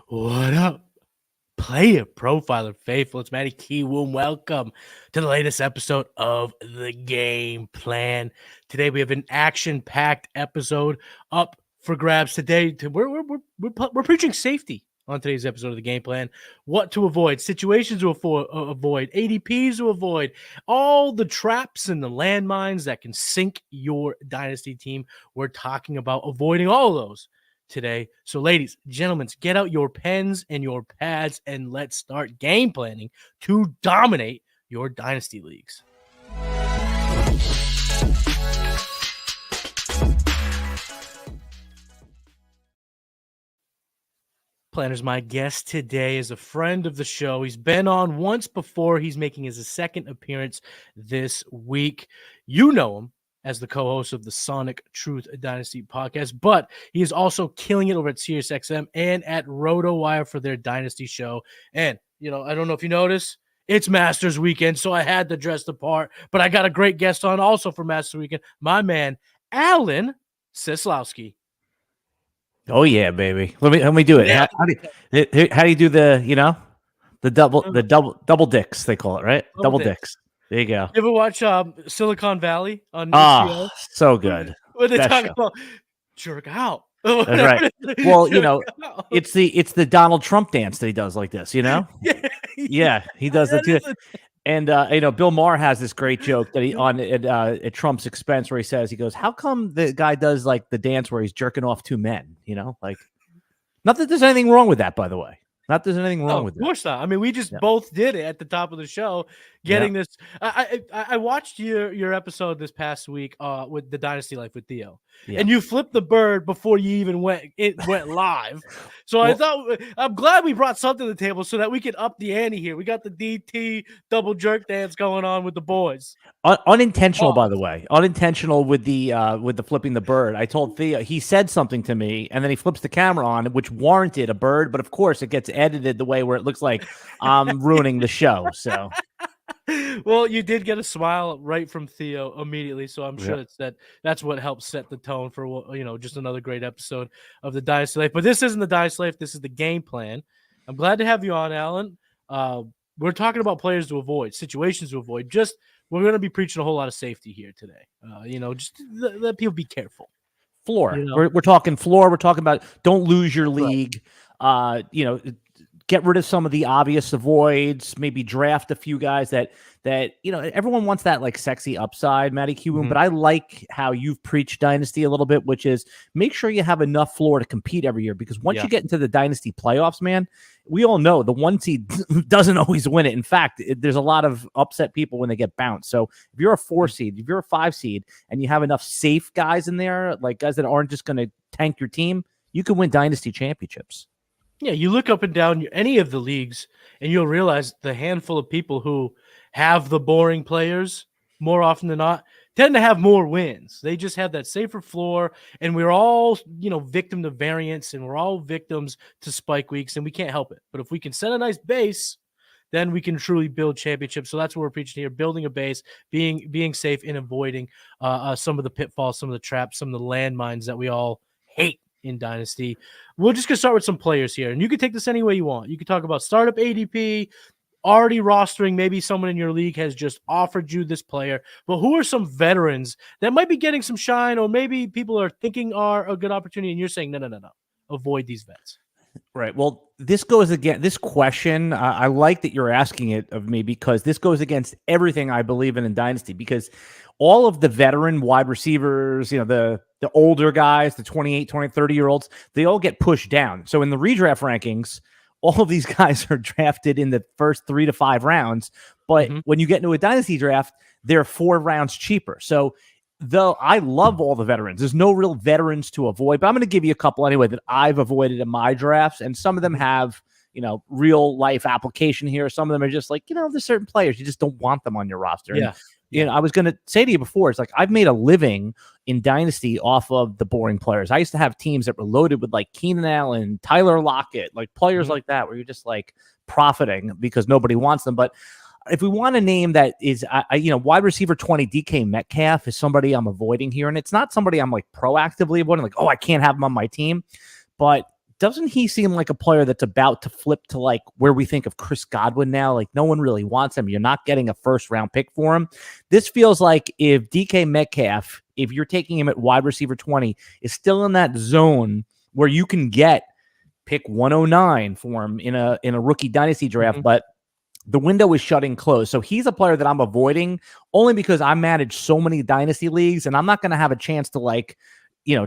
What up, player profiler faithful? It's Matty Kiwoom. Welcome to the latest episode of the Game Plan. Today we have an action-packed episode up for grabs. Today we're preaching safety on today's episode of the Game Plan. What to avoid, situations to avoid, ADPs to avoid, all the traps and the landmines that can sink your dynasty team. We're talking about avoiding all of those today. So ladies, gentlemen, get out your pens and your pads and let's start game planning to dominate your dynasty leagues. Planner's my guest today is a friend of the show. He's been on once before. He's making his second appearance this week. You know him as the co-host of the Sonic Truth Dynasty Podcast, but he is also killing it over at SiriusXM and at RotoWire for their Dynasty show. And, you know, I don't know if you notice, it's Masters Weekend, so I had to dress the part, but I got a great guest on also for Masters Weekend, my man, Alan Seslowsky. Oh yeah, baby. Let me do it. Yeah. How do you do the double dicks, they call it, right? Double dicks. There you go. You ever watch Silicon Valley on HBO? So good. When they talk about jerk out. That's right. Well, you know, it's the Donald Trump dance that he does like this, you know? Yeah, he does that too. And you know, Bill Maher has this great joke that he on at Trump's expense where he goes, how come the guy does like the dance where he's jerking off two men? You know, like, not that there's anything wrong with that, by the way. Not there's anything wrong with that. Of course not. I mean, we just both did it at the top of the show, getting this. I watched your episode this past week with the Dynasty Life with Theo, and you flipped the bird before you even went live. So I thought, I'm glad we brought something to the table so that we could up the ante here. We got the DT double jerk dance going on with the boys. Unintentional, by the way. Unintentional with the flipping the bird. I told Theo, he said something to me, and then he flips the camera on, which warranted a bird, but of course it gets edited the way where it looks like I'm ruining the show. So, well, you did get a smile right from Theo immediately, so I'm sure that's what helps set the tone for, you know, just another great episode of the Dynasty Life. But this isn't the Dynasty Life; this is the Game Plan. I'm glad to have you on, Alan. We're talking about players to avoid, situations to avoid. We're going to be preaching a whole lot of safety here today. You know, just let people be careful. Floor. You know? We're talking floor. We're talking about don't lose your league. Right. You know, get rid of some of the obvious avoids. Maybe draft a few guys that you know, everyone wants that like sexy upside, Matty Kiwoom. But I like how you've preached Dynasty a little bit, which is make sure you have enough floor to compete every year. Because once you get into the Dynasty playoffs, man, we all know the one seed doesn't always win it. In fact, there's a lot of upset people when they get bounced. So if you're a 4 seed, if you're a 5 seed, and you have enough safe guys in there, like guys that aren't just going to tank your team, you can win Dynasty championships. Yeah, you look up and down any of the leagues, and you'll realize the handful of people who have the boring players more often than not tend to have more wins. They just have that safer floor, and we're all, you know, victim to variance, and we're all victims to spike weeks, and we can't help it. But if we can set a nice base, then we can truly build championships. So that's what we're preaching here: building a base, being safe, and avoiding some of the pitfalls, some of the traps, some of the landmines that we all hate in Dynasty. We're just gonna start with some players here, and you can take this any way you want. You can talk about startup ADP, already rostering, maybe someone in your league has just offered you this player, but who are some veterans that might be getting some shine, or maybe people are thinking are a good opportunity, and you're saying no, avoid these vets. Right. Well, this goes against this question. I like that you're asking it of me, because this goes against everything I believe in Dynasty, because all of the veteran wide receivers, you know, the older guys, the 28, 20, 30-year-olds, they all get pushed down. So in the redraft rankings, all of these guys are drafted in the first 3 to 5 rounds. But when you get into a Dynasty draft, they're 4 rounds cheaper. So though I love all the veterans, there's no real veterans to avoid, but I'm going to give you a couple anyway that I've avoided in my drafts. And some of them have, you know, real life application here. Some of them are just like, you know, there's certain players, you just don't want them on your roster. Yeah. And, you know, I was going to say to you before, it's like I've made a living in Dynasty off of the boring players. I used to have teams that were loaded with like Keenan Allen, Tyler Lockett, like players like that, where you're just like profiting because nobody wants them. But if we want a name that is, you know, wide receiver 20, DK Metcalf is somebody I'm avoiding here. And it's not somebody I'm like proactively avoiding, like, oh, I can't have him on my team. But doesn't he seem like a player that's about to flip to like where we think of Chris Godwin now? Like no one really wants him. You're not getting a first round pick for him. This feels like if DK Metcalf, if you're taking him at wide receiver 20, is still in that zone where you can get pick 109 for him in a rookie dynasty draft, but the window is shutting close. So he's a player that I'm avoiding only because I manage so many dynasty leagues and I'm not going to have a chance to like,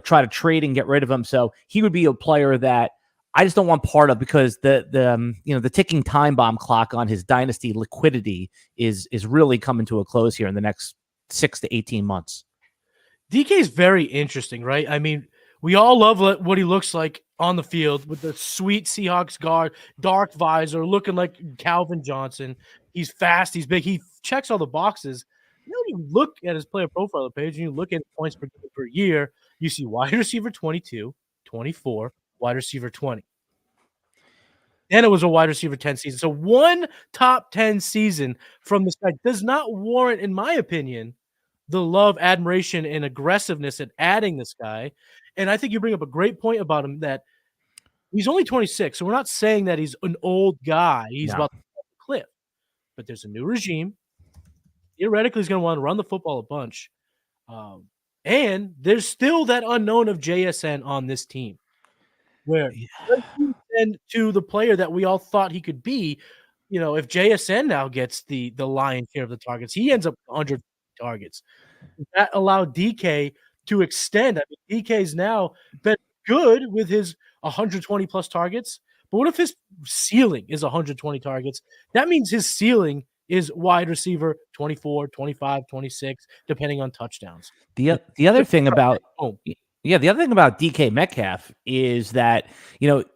try to trade and get rid of him. So he would be a player that I just don't want part of because the ticking time bomb clock on his dynasty liquidity is really coming to a close here in the next 6 to 18 months. DK is very interesting, right? I mean, we all love what he looks like on the field with the sweet Seahawks guard, dark visor, looking like Calvin Johnson. He's fast. He's big. He checks all the boxes. When you look at his player profiler page and you look at points per year, you see wide receiver 22, 24, wide receiver 20. Then it was a wide receiver 10 season. So one top 10 season from this guy does not warrant, in my opinion, the love, admiration, and aggressiveness at adding this guy. And I think you bring up a great point about him that he's only 26. So we're not saying that he's an old guy. He's about to fall off the cliff. But there's a new regime. Theoretically, he's going to want to run the football a bunch. And there's still that unknown of JSN on this team. Where and to the player that we all thought he could be, if JSN now gets the lion's share of the targets, he ends up 100 targets. That allowed DK to extend. I mean, DK's now been good with his 120 plus targets, but what if his ceiling is 120 targets? That means his ceiling is wide receiver 24, 25, 26, depending on touchdowns. The other thing about the other thing about DK Metcalf is that,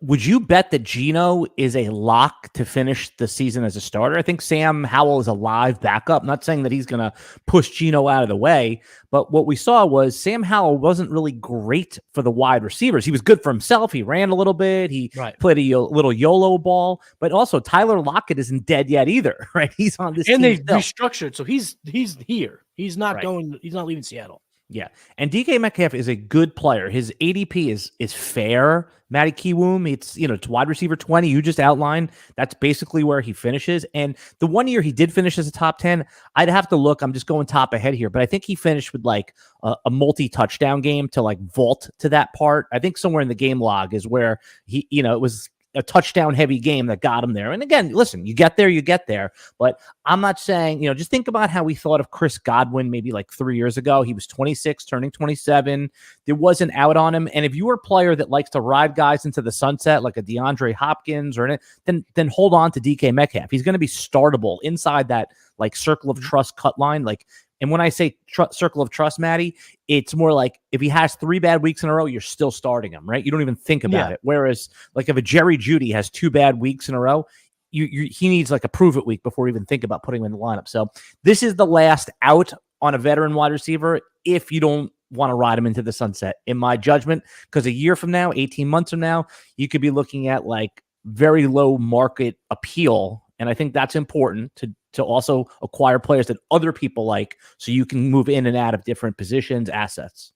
would you bet that Geno is a lock to finish the season as a starter? I think Sam Howell is a live backup. I'm not saying that he's going to push Geno out of the way, but what we saw was Sam Howell wasn't really great for the wide receivers. He was good for himself. He ran a little bit. He played a little YOLO ball, but also Tyler Lockett isn't dead yet either, right? He's on this team. And they still restructured, so he's here. He's not going. He's not leaving Seattle. Yeah. And DK Metcalf is a good player. His ADP is fair. Matty Kiwoom, it's wide receiver 20. You just outlined. That's basically where he finishes. And the 1 year he did finish as a top 10, I'd have to look. I'm just going top ahead here, but I think he finished with like a multi-touchdown game to like vault to that part. I think somewhere in the game log is where he, it was a touchdown heavy game that got him there. And again, listen, you get there, but I'm not saying, just think about how we thought of Chris Godwin maybe like 3 years ago. He was 26, turning 27. There was an out on him. And if you were a player that likes to ride guys into the sunset, like a DeAndre Hopkins then hold on to DK Metcalf. He's going to be startable inside that like circle of trust cut line. And when I say circle of trust, Matty, it's more like if he has 3 bad weeks in a row, you're still starting him, right? You don't even think about it. Whereas like if a Jerry Jeudy has 2 bad weeks in a row, he needs like a prove it week before you even think about putting him in the lineup. So this is the last out on a veteran wide receiver if you don't want to ride him into the sunset, in my judgment, because a year from now, 18 months from now, you could be looking at like very low market appeal. And I think that's important to also acquire players that other people like so you can move in and out of different positions, assets.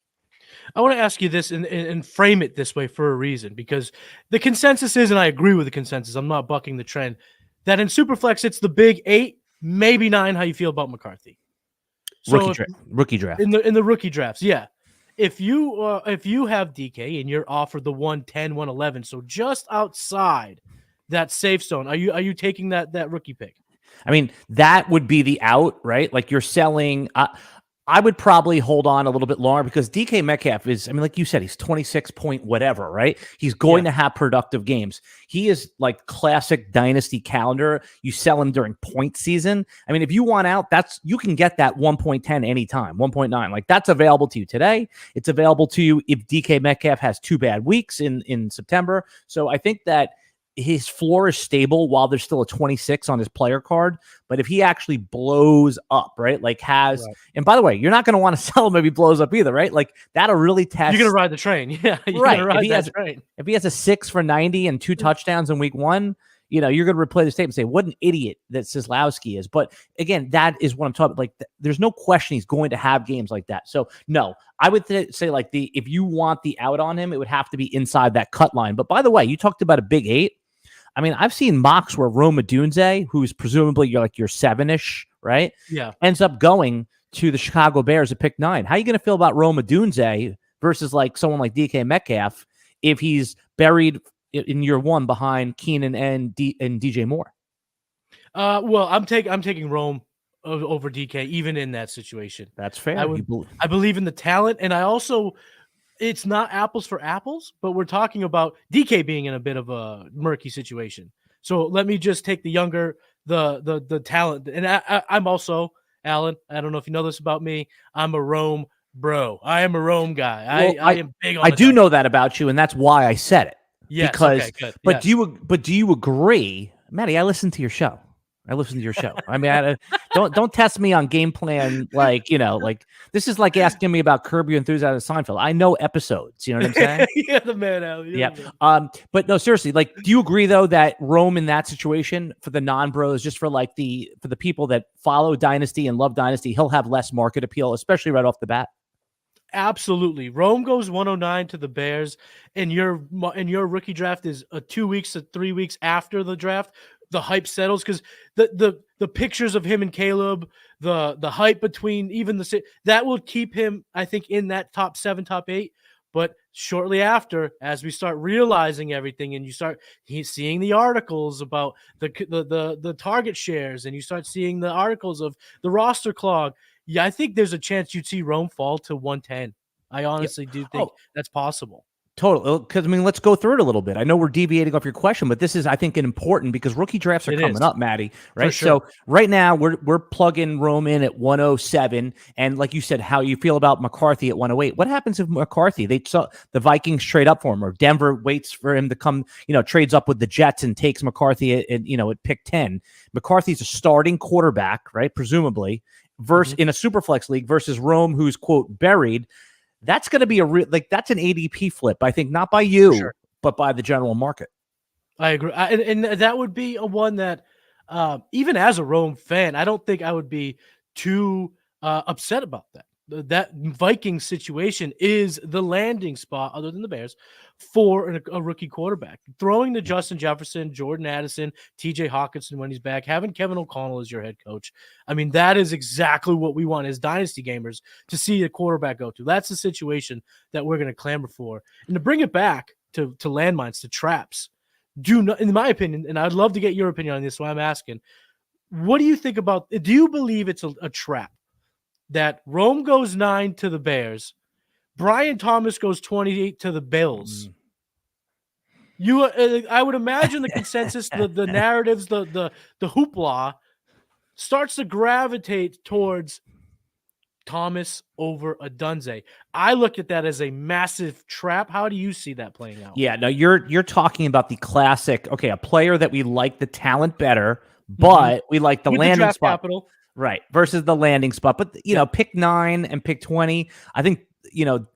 I want to ask you this and frame it this way for a reason, because the consensus is, and I agree with the consensus, I'm not bucking the trend, that in Superflex, it's the big 8, maybe 9. How you feel about McCarthy? So rookie draft. In the rookie drafts, yeah. If you have DK and you're offered the 110, 111, so just outside that safe zone, are you taking that rookie pick? I mean, that would be the out, right? Like you're selling. I would probably hold on a little bit longer because DK Metcalf is, I mean, like you said, he's 26 point whatever, right? He's going to have productive games. He is like classic dynasty calendar. You sell him during point season. I mean, if you want out, you can get that 1.10 anytime, 1.9. Like that's available to you today. It's available to you if DK Metcalf has 2 bad weeks in September. So I think that his floor is stable while there's still a 26 on his player card. But if he actually blows up, right? And by the way, you're not going to want to sell him if he blows up either, right? Like that'll really test. You're going to ride the train. Yeah. Right. If he has a 6 for 90 and 2 touchdowns in week 1, you're going to replay the tape and say, what an idiot that Seslowsky is. But again, that is what I'm talking about. Like, there's no question he's going to have games like that. So no, I would say like if you want the out on him, it would have to be inside that cut line. But by the way, you talked about a big 8. I mean, I've seen mocks where Rome Odunze, who's presumably your 7-ish, right? Yeah. Ends up going to the Chicago Bears at pick 9. How are you going to feel about Rome Odunze versus like someone like DK Metcalf if he's buried in year 1 behind Keenan and DJ Moore? Well, I'm taking Rome over DK even in that situation. That's fair. I believe in the talent, and I also, it's not apples for apples, but we're talking about DK being in a bit of a murky situation. So let me just take the younger, the talent, and I'm also, Alan, I don't know if you know this about me, I'm a Rome bro. I am a Rome guy. I am big on. I do know that about you, and that's why I said it. Yes, because, okay, good. But yes. Do you agree, Matty? I listened to your show. I mean, don't test me on game plan. Like this is like asking me about Curb Your Enthusiasm Seinfeld. I know episodes. You know what I'm saying? Yeah, the man, Alan. Yeah. But no, seriously. Like, do you agree though that Rome in that situation for the non-bros, just for for the people that follow Dynasty and love Dynasty, he'll have less market appeal, especially right off the bat? Absolutely. Rome goes 109 to the Bears, and your rookie draft is 2 weeks to 3 weeks after the draft. The hype settles because the pictures of him and Caleb, the hype between even that will keep him, I think, in that top 7, top 8. But shortly after, as we start realizing everything, and you start seeing the articles about the target shares, and you start seeing the articles of the roster clog, yeah, I think there's a chance you'd see Rome fall to 110. I honestly do think that's possible. Total, because I mean, let's go through it a little bit. I know we're deviating off your question, but this is, I think, important because rookie drafts are coming up, Matty. Right. Sure. So right now we're plugging Rome in at 107, and like you said, how you feel about McCarthy at 108. What happens if McCarthy? The Vikings trade up for him, or Denver waits for him to come, trades up with the Jets and takes McCarthy at pick 10. McCarthy's a starting quarterback, right? Presumably, versus in a superflex league versus Rome, who's quote buried. That's going to be that's an ADP flip, I think, not by you, but by the general market. I agree. And that would be a one that, even as a Rome fan, I don't think I would be too upset about that. That Viking situation is the landing spot, other than the Bears, for a rookie quarterback. Throwing to Justin Jefferson, Jordan Addison, TJ Hawkinson when he's back, having Kevin O'Connell as your head coach. I mean, that is exactly what we want as Dynasty gamers to see a quarterback go to. That's the situation that we're going to clamor for. And to bring it back to landmines, to traps, in my opinion, and I'd love to get your opinion on this, so I'm asking, what do you think about, do you believe it's a trap that Rome goes 9 to the Bears, Brian Thomas goes 28 to the Bills? I would imagine the consensus, the narratives, the hoopla starts to gravitate towards Thomas over Odunze. I look at that as a massive trap. How do you see that playing out? Yeah, no, you're talking about the classic, a player that we like the talent better, but we like the landing spot. Capital. Right, versus the landing spot. But, pick 9 and pick 20, I think,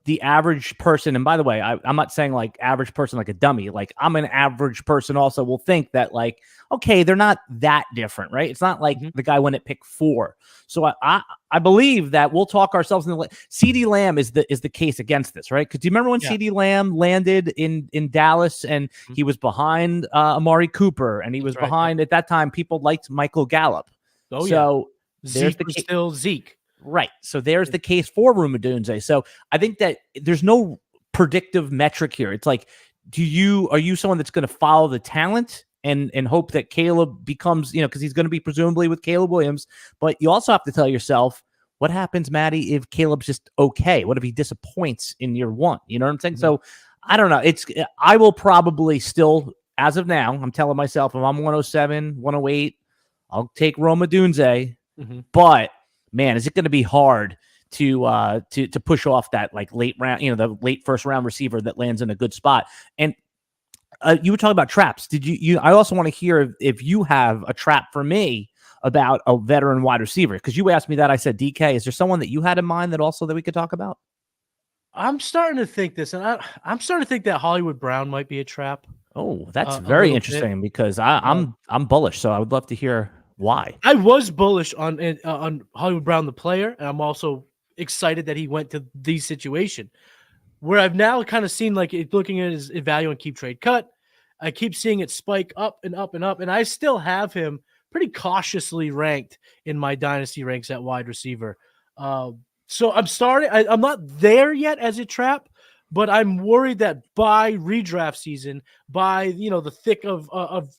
the average person, and by the way, I'm not saying like average person like a dummy. Like, I'm an average person also will think that like, okay, they're not that different, right? It's not like the guy went at pick 4. So I believe that we'll talk ourselves in the CeeDee Lamb is the case against this, right? Because do you remember when CeeDee Lamb landed in Dallas and he was behind Amari Cooper, and he was behind, at that time, people liked Michael Gallup. Oh, so Zeke was still Zeke. Right. So there's the case for Rome Odunze. So I think that there's no predictive metric here. It's like, are you someone that's going to follow the talent and hope that Caleb becomes, because he's going to be presumably with Caleb Williams, but you also have to tell yourself, what happens, Matty, if Caleb's just okay? What if he disappoints in year 1? You know what I'm saying? So I don't know. I will probably still, as of now, I'm telling myself, if I'm 107, 108, I'll take Rome Odunze. But man, is it going to be hard to push off that like late round, the late first round receiver that lands in a good spot? And you were talking about traps. Did you? I also want to hear if you have a trap for me about a veteran wide receiver, because you asked me that. I said DK. Is there someone that you had in mind that we could talk about? I'm starting to think this, and I'm starting to think that Hollywood Brown might be a trap. Oh, that's a very little bit. interesting because I'm bullish, so I would love to hear why. I was bullish on Hollywood Brown, the player, and I'm also excited that he went to the situation. Where I've now kind of seen, like, looking at his value and keep trade cut, I keep seeing it spike up and up and up, and I still have him pretty cautiously ranked in my dynasty ranks at wide receiver. So I'm not there yet as a trap, but I'm worried that by redraft season, by the thick of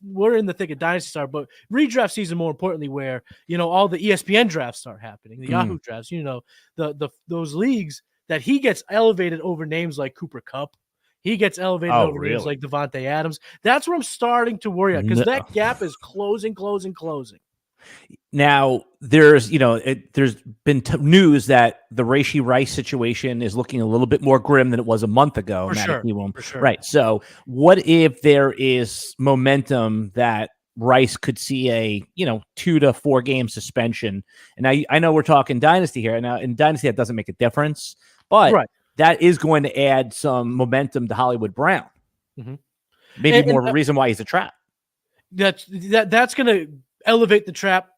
we're in the thick of dynasty start, but redraft season more importantly, where all the ESPN drafts start happening, the Yahoo drafts, those leagues, that he gets elevated over names like Cooper Kupp. He gets elevated over names like Devontae Adams. That's what I'm starting to worry about, because that gap is closing. Now, there's been news that the Rashee Rice situation is looking a little bit more grim than it was a month ago. For Matty Kiwoom. sure. Right. So what if there is momentum that Rice could see a 2 to 4 game suspension? And I know we're talking dynasty here. Now, in dynasty, that doesn't make a difference, but that is going to add some momentum to Hollywood Brown. Mm-hmm. Maybe more of a reason why he's a trap. That's going to elevate the trap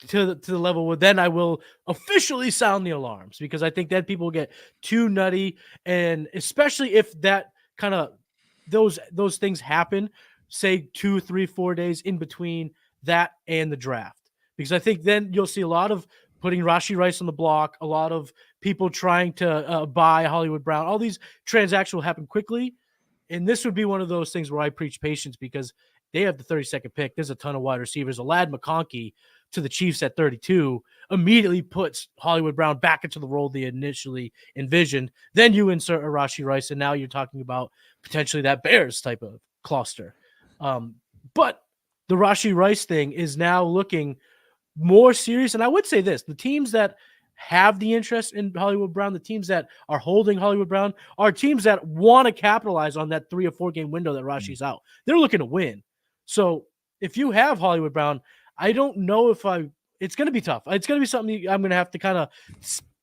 to the level where then I will officially sound the alarms, because I think that people get too nutty, and especially if that kind of those things happen, say 2, 3, 4 days in between that and the draft, because I think then you'll see a lot of putting Rashee Rice on the block, a lot of people trying to buy Hollywood Brown. All these transactions will happen quickly, and this would be one of those things where I preach patience, because they have the 32nd pick. There's a ton of wide receivers. Ladd McConkey to the Chiefs at 32 immediately puts Hollywood Brown back into the role they initially envisioned. Then you insert a Rashee Rice, and now you're talking about potentially that Bears type of cluster. But the Rashee Rice thing is now looking more serious. And I would say this, the teams that have the interest in Hollywood Brown, the teams that are holding Hollywood Brown, are teams that want to capitalize on that 3 or 4 game window that Rashee's out. They're looking to win. So if you have Hollywood Brown, I don't know if it's going to be tough. It's going to be something I'm going to have to kind of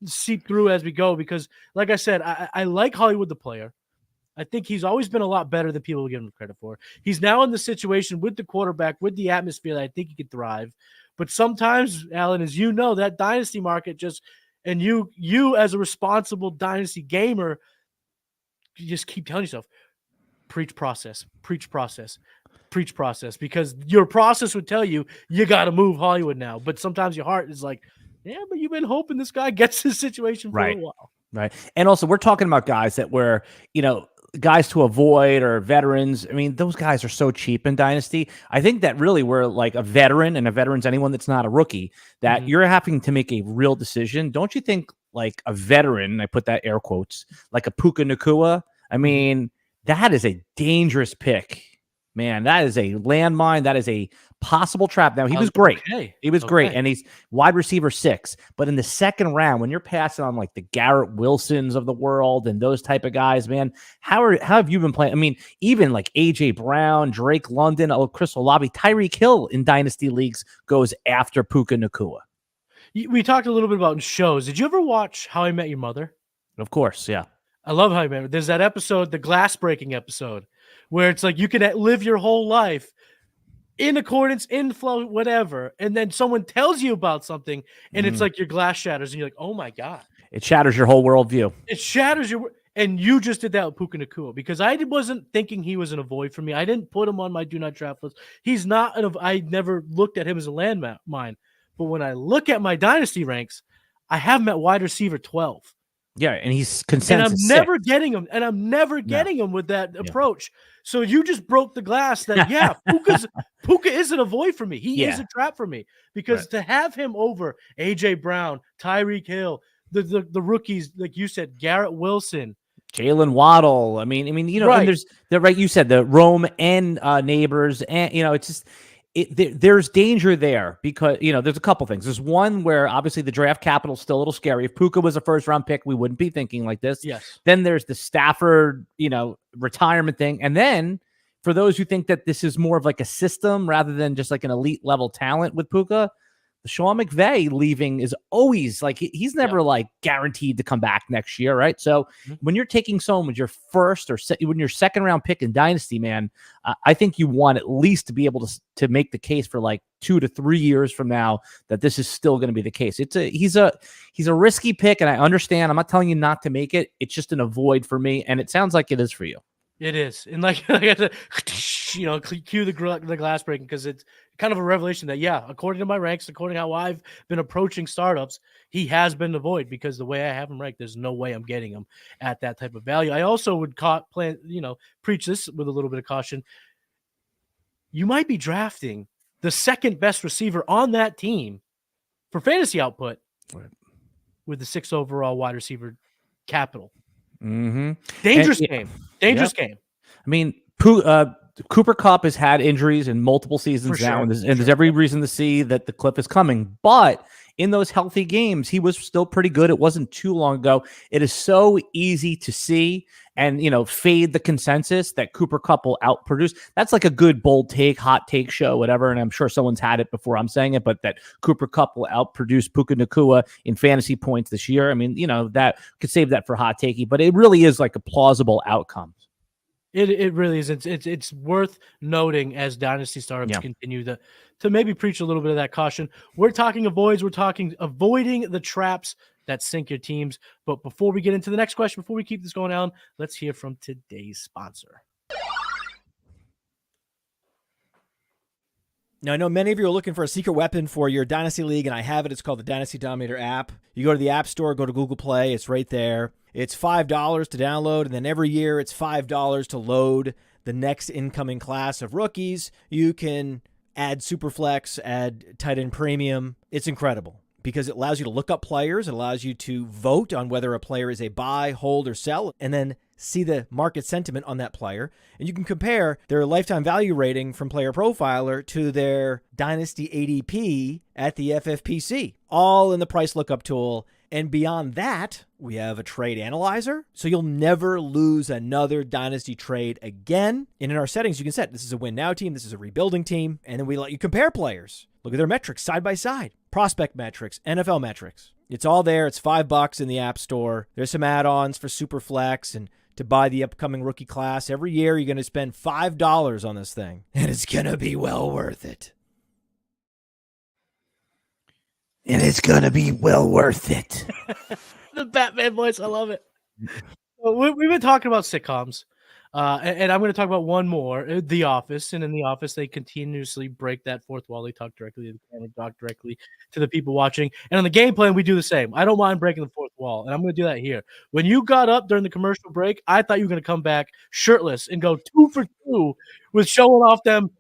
seep through as we go, because like I said, I like Hollywood, the player. I think he's always been a lot better than people give him credit for. He's now in the situation with the quarterback, with the atmosphere, that I think he could thrive. But sometimes, Alan, as you know, that dynasty market and you as a responsible dynasty gamer, you just keep telling yourself, preach process, because your process would tell you got to move Hollywood now. But sometimes your heart is like, yeah, but you've been hoping this guy gets his situation for a while. Right. And also, we're talking about guys that were, guys to avoid, or veterans. I mean, those guys are so cheap in Dynasty. I think that really we're like a veteran, and a veteran's anyone that's not a rookie, that you're having to make a real decision. Don't you think, like a veteran, I put that air quotes, like a Puka Nacua? I mean, that is a dangerous pick. Man, that is a landmine. That is a possible trap. Now, he was great. He was great. And he's wide receiver 6. But in the second round, when you're passing on like the Garrett Wilsons of the world and those type of guys, man, how have you been playing? I mean, even like A.J. Brown, Drake London, Chris Olave, Tyreek Hill in dynasty leagues goes after Puka Nacua. We talked a little bit about in shows. Did you ever watch How I Met Your Mother? Of course, yeah. I love How I Met Your Mother. There's that episode, the glass breaking episode, where it's like you can live your whole life in accordance, in flow, whatever, and then someone tells you about something, and it's like your glass shatters, and you're like, oh my God. It shatters your whole worldview. It shatters your and you just did that with Puka Nacua, because I wasn't thinking he was an avoid for me. I didn't put him on my do not draft list. He's not I never looked at him as a landmine. But when I look at my dynasty ranks, I have him at wide receiver 12. Yeah, and he's consensus. And I'm never getting him. And I'm never getting him with that approach. So you just broke the glass that, Puka is an avoid for me. He is a trap for me. Because to have him over A.J. Brown, Tyreek Hill, the rookies, like you said, Garrett Wilson, Jalen Waddle. I mean, and there's you said the Rome and Neighbors, and it's just there's danger there, because there's a couple things. There's one where obviously the draft capital is still a little scary. If Puka was a first round pick, we wouldn't be thinking like this. Yes. Then there's the Stafford, retirement thing, and then for those who think that this is more of like a system rather than just like an elite level talent with Puka, Sean McVay leaving is always like he's never like guaranteed to come back next year, right? So when you're taking someone with your first or when your second round pick in Dynasty, man, I think you want at least to be able to make the case for like 2 to 3 years from now that this is still going to be the case. He's a risky pick, and I understand. I'm not telling you not to make it. It's just an avoid for me, and it sounds like it is for you. It is. And like I got to, cue the glass breaking, because it's kind of a revelation that, according to my ranks, according to how I've been approaching startups, he has been the void, because the way I have him ranked, there's no way I'm getting him at that type of value. I also would preach this with a little bit of caution. You might be drafting the second best receiver on that team for fantasy output with the 6th overall wide receiver capital. Dangerous game. I mean, Cooper Kupp has had injuries in multiple seasons now, and there's every reason to see that the cliff is coming. But in those healthy games, he was still pretty good. It wasn't too long ago. It is so easy to see and, fade the consensus that Cooper Kupp will outproduce. That's like a good bold take, hot take show, whatever. And I'm sure someone's had it before I'm saying it, but that Cooper Kupp will outproduce Puka Nacua in fantasy points this year. I mean, that could save that for hot takey, but it really is like a plausible outcome. It really is. It's worth noting as dynasty startups continue to maybe preach a little bit of that caution. We're talking avoids. We're talking avoiding the traps that sink your teams. But before we get into the next question, before we keep this going on, let's hear from today's sponsor. Now, I know many of you are looking for a secret weapon for your Dynasty League, and I have it. It's called the Dynasty Dominator app. You go to the App Store, go to Google Play. It's right there. It's $5 to download, and then every year it's $5 to load the next incoming class of rookies. You can add Superflex, add tight end premium. It's incredible because it allows you to look up players. It allows you to vote on whether a player is a buy, hold, or sell, and then see the market sentiment on that player. And you can compare their lifetime value rating from PlayerProfiler to their Dynasty ADP at the FFPC, all in the price lookup tool. And beyond that, we have a trade analyzer, so you'll never lose another Dynasty trade again. And in our settings, you can set this is a win now team, this is a rebuilding team, and then we let you compare players. Look at their metrics side by side, prospect metrics, NFL metrics. It's all there. It's $5 in the App Store. There's some add-ons for Superflex and to buy the upcoming rookie class. Every year, you're going to spend $5 on this thing, and it's going to be well worth it. And it's going to be well worth it. The Batman voice. I love it. We've been talking about sitcoms, and I'm going to talk about one more, The Office. And in The Office, they continuously break that fourth wall. They talk directly to the camera, talk directly to the people watching. And on the game plan, we do the same. I don't mind breaking the fourth wall, and I'm going to do that here. When you got up during the commercial break, I thought you were going to come back shirtless and go 2 for 2 with showing off them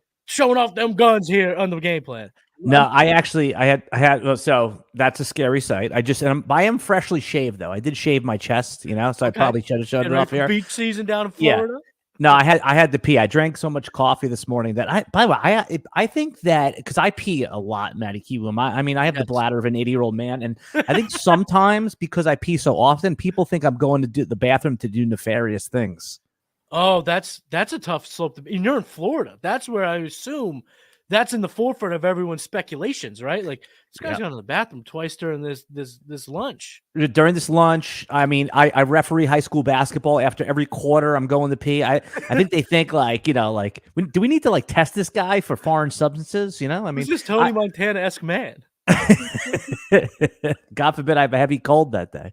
guns here on the game plan. No, I had. So that's a scary sight. I am freshly shaved though. I did shave my chest, so I probably should have showed it off here. Beach season down in Florida. No, I had to pee. I drank so much coffee this morning that by the way, I think that because I pee a lot, Matty Kiwoom. I have the bladder of an 80-year-old man, and I think sometimes because I pee so often, people think I'm going to the bathroom to do nefarious things. Oh, that's a tough slope to be. And you're in Florida. That's where I assume. That's in the forefront of everyone's speculations, right? Like this guy's gone to the bathroom twice during this lunch. During this lunch, I referee high school basketball. After every quarter, I'm going to pee. I think they think do we need to test this guy for foreign substances? He's just Tony Montana-esque man. God forbid I have a heavy cold that day.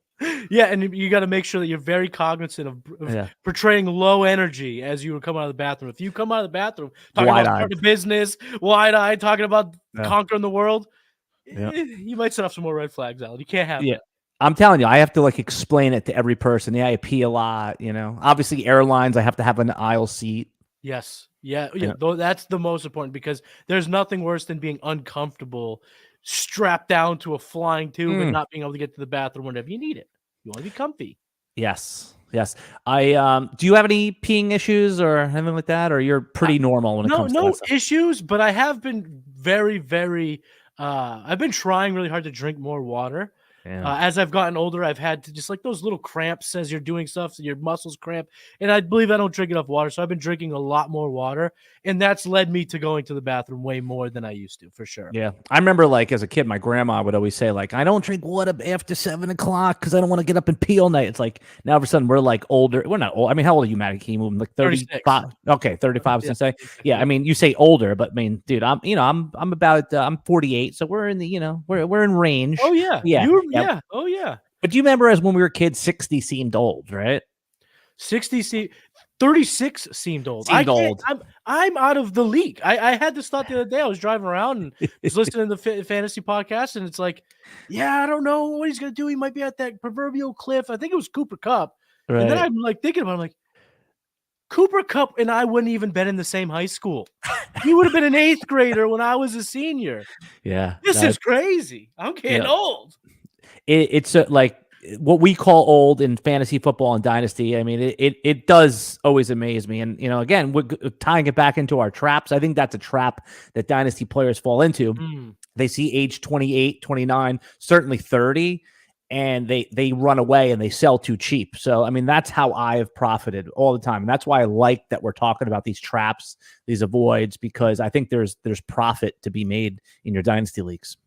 Yeah, and you got to make sure that you're very cognizant of portraying low energy as you come out of the bathroom. If you come out of the bathroom talking about starting a business, wide-eyed, talking about conquering the world, you might set off some more red flags, Alan. You can't have that. I'm telling you, I have to explain it to every person. Yeah, I pee a lot, Obviously, airlines, I have to have an aisle seat. Yes. Yeah. That's the most important because there's nothing worse than being uncomfortable strapped down to a flying tube and not being able to get to the bathroom whenever you need it. You want to be comfy. Yes. I do you have any peeing issues or anything like that, or you're pretty normal when it comes to that stuff? Issues, but I have been very, very I've been trying really hard to drink more water. As I've gotten older, I've had to just like those little cramps as you're doing stuff, so your muscles cramp. And I believe I don't drink enough water, so I've been drinking a lot more water, and that's led me to going to the bathroom way more than I used to, for sure. Yeah, I remember like as a kid, my grandma would always say like, "I don't drink water after 7 o'clock because I don't want to get up and pee all night." It's like now all of a sudden we're like older. We're not old. I mean, how old are you, Matty Kiwoom? Like 35. Okay, 35. I was gonna say. Yeah, I mean, you say older, but I mean, dude, I'm about I'm 48, so we're in the we're in range. Oh yeah, yeah. Oh yeah. But do you remember as when we were kids, 60 seemed old, right? 36 seemed old. Old. I'm out of the league. I had this thought the other day. I was driving around and was listening to the fantasy podcast, and it's like, I don't know what he's gonna do. He might be at that proverbial cliff. I think it was Cooper Kupp. Right. And then I'm like thinking about it, I'm like, Cooper Kupp and I wouldn't even been in the same high school. He would have been an 8th grader when I was a senior. Yeah. This is crazy. I'm getting old. It's like what we call old in fantasy football and dynasty. I mean, it does always amaze me. And, again, we're tying it back into our traps. I think that's a trap that dynasty players fall into. They see age 28, 29, certainly 30, and they run away and they sell too cheap. So, I mean, that's how I have profited all the time. And that's why I like that we're talking about these traps, these avoids, because I think there's profit to be made in your dynasty leagues.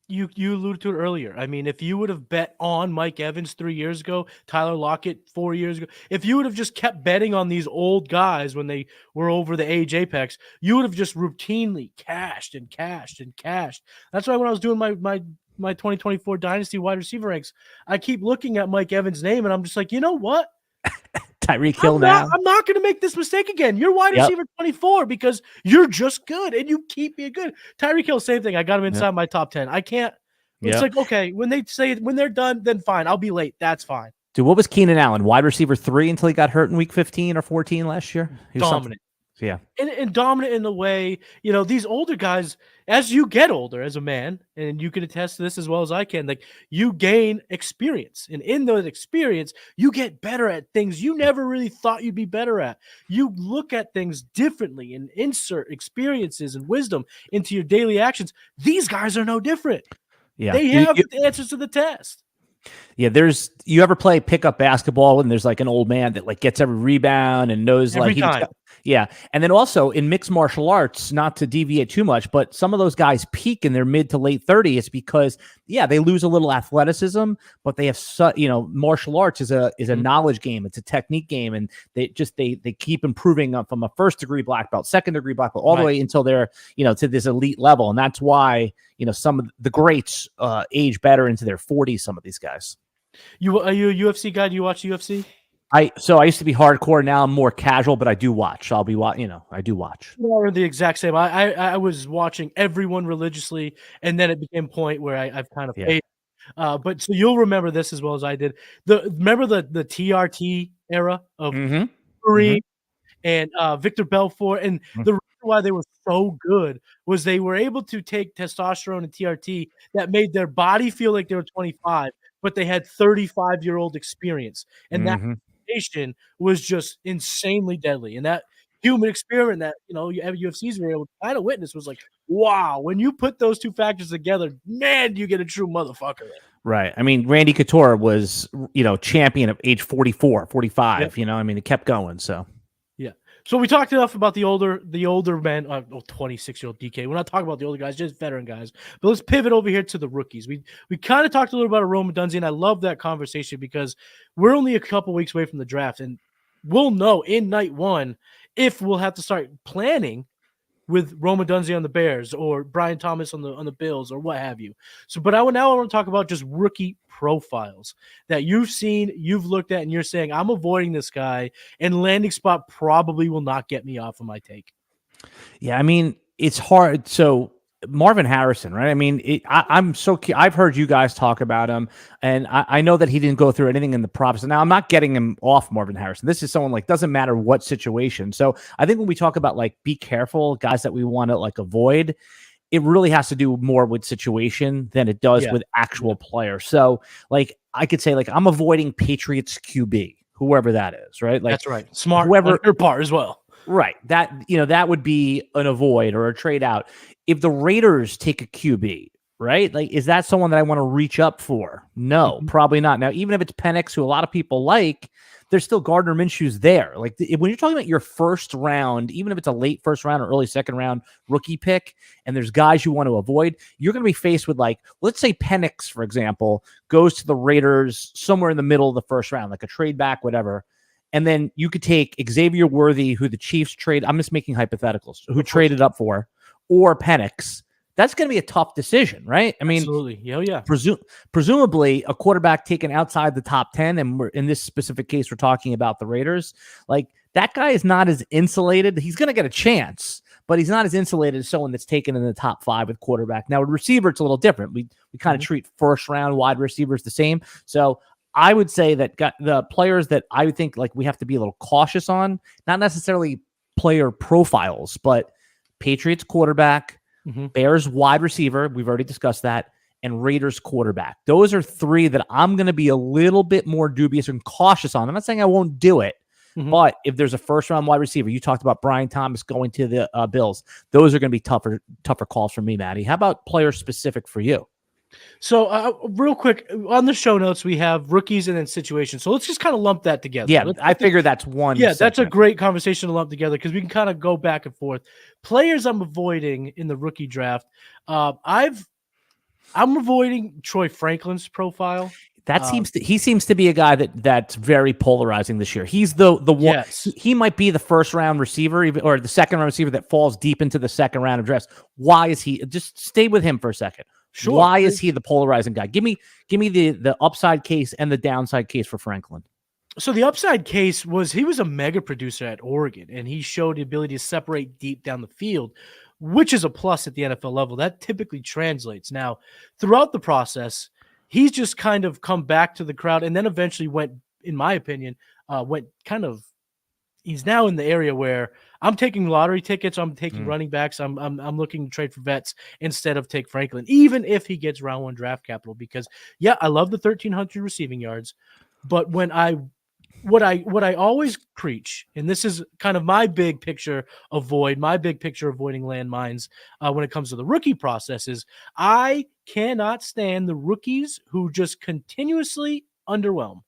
You alluded to it earlier. I mean, if you would have bet on Mike Evans 3 years ago, Tyler Lockett 4 years ago, if you would have just kept betting on these old guys when they were over the age apex, you would have just routinely cashed and cashed and cashed. That's why when I was doing my 2024 Dynasty wide receiver ranks, I keep looking at Mike Evans' name, and I'm just like, you know what? Tyreek Hill now. I'm not going to make this mistake again. You're wide receiver 24 because you're just good and you keep being good. Tyreek Hill, same thing. I got him inside my top 10. I can't. It's like, okay, when they're done, then fine. I'll be late. That's fine. Dude, what was Keenan Allen? Wide receiver 3 until he got hurt in week 15 or 14 last year? Dominant. Yeah. And dominant in the way, these older guys, as you get older as a man, and you can attest to this as well as I can, like you gain experience. And in that experience, you get better at things you never really thought you'd be better at. You look at things differently and insert experiences and wisdom into your daily actions. These guys are no different. Yeah. They have the answers to the test. Yeah, you ever play pickup basketball and there's like an old man that like gets every rebound and knows every time. And then also in mixed martial arts, not to deviate too much, but some of those guys peak in their mid to late 30s because they lose a little athleticism, but they have martial arts is a knowledge game, it's a technique game, and they keep improving up from a first degree black belt, second degree black belt, all the way until they're to this elite level, and that's why some of the greats age better into their 40s. Some of these guys. Are you a UFC guy? Do you watch UFC? I used to be hardcore. Now I'm more casual, but I do watch. I do watch. We're the exact same. I was watching everyone religiously, and then it became a point where I've kind of paid. But so you'll remember this as well as I did. Remember the TRT era of Fury and Victor Belfort, and the reason why they were so good was they were able to take testosterone and TRT that made their body feel like they were 25, but they had 35-year-old experience, and that combination was just insanely deadly. And that human experiment that UFCs were able to kind of witness was like, wow, when you put those two factors together, man, you get a true motherfucker. Right. I mean, Randy Couture was champion of age 44, 45. It kept going. So So we talked enough about the older men, 26-year-old DK. We're not talking about the older guys, just veteran guys. But let's pivot over here to the rookies. We kind of talked a little about Rome Odunze, and I love that conversation because we're only a couple weeks away from the draft, and we'll know in night one if we'll have to start planning with Rome Odunze on the Bears or Brian Thomas on the Bills or what have you. So, but I want to talk about just rookie profiles that you've seen, you've looked at, and you're saying, I'm avoiding this guy, and landing spot probably will not get me off of my take. Yeah, I mean, it's hard. So Marvin Harrison, right? I mean, I'm so I've heard you guys talk about him, and I know that he didn't go through anything in the props. Now, I'm not getting him off Marvin Harrison. This is someone like doesn't matter what situation. So I think when we talk about like be careful, guys that we want to like avoid, it really has to do more with situation than it does with actual players. So like I could say like I'm avoiding Patriots QB, whoever that is, right? Like that's right. Smart whoever on your part as well. Right. That that would be an avoid or a trade out. If the Raiders take a QB, right? Like, is that someone that I want to reach up for? No, probably not. Now, even if it's Penix, who a lot of people like, there's still Gardner Minshew's there. Like, when you're talking about your first round, even if it's a late first round or early second round rookie pick, and there's guys you want to avoid, you're going to be faced with, like, let's say Penix, for example, goes to the Raiders somewhere in the middle of the first round, like a trade back, whatever. And then you could take Xavier Worthy, who the Chiefs trade. I'm just making hypotheticals, who traded up for, or Penix. That's going to be a tough decision, right? I mean, absolutely. Yeah. Presumably a quarterback taken outside the top 10. And we're in this specific case, we're talking about the Raiders. Like, that guy is not as insulated. He's going to get a chance, but he's not as insulated as someone that's taken in the top 5 with quarterback. Now, with receiver, it's a little different. We kind of treat first round wide receivers the same. So I would say that the players that I would think like we have to be a little cautious on, not necessarily player profiles, but Patriots quarterback, Bears wide receiver, we've already discussed that, and Raiders quarterback. Those are 3 that I'm going to be a little bit more dubious and cautious on. I'm not saying I won't do it, but if there's a first-round wide receiver, you talked about Brian Thomas going to the Bills. Those are going to be tougher calls for me, Matty. How about player-specific for you? So real quick, on the show notes, we have rookies and then situations. So let's just kind of lump that together. Yeah, I figure that's one. Yeah, that's a great conversation to lump together because we can kind of go back and forth. Players I'm avoiding in the rookie draft. I'm avoiding Troy Franklin's profile. He seems to be a guy that's very polarizing this year. He's the one. Yes. He might be the first round receiver or the second round receiver that falls deep into the second round of drafts. Why is he? Just stay with him for a second. Sure. Why is he the polarizing guy? Give me the upside case and the downside case for Franklin. So the upside case was he was a mega producer at Oregon, and he showed the ability to separate deep down the field, which is a plus at the NFL level. That typically translates. Now, throughout the process, he's just kind of come back to the crowd and then eventually went, in my opinion, he's now in the area where I'm taking lottery tickets. I'm taking running backs. I'm looking to trade for vets instead of take Franklin, even if he gets round 1 draft capital, because I love the 1,300 receiving yards. But what I always preach, and this is kind of my big picture avoiding landmines when it comes to the rookie process, is I cannot stand the rookies who just continuously underwhelm.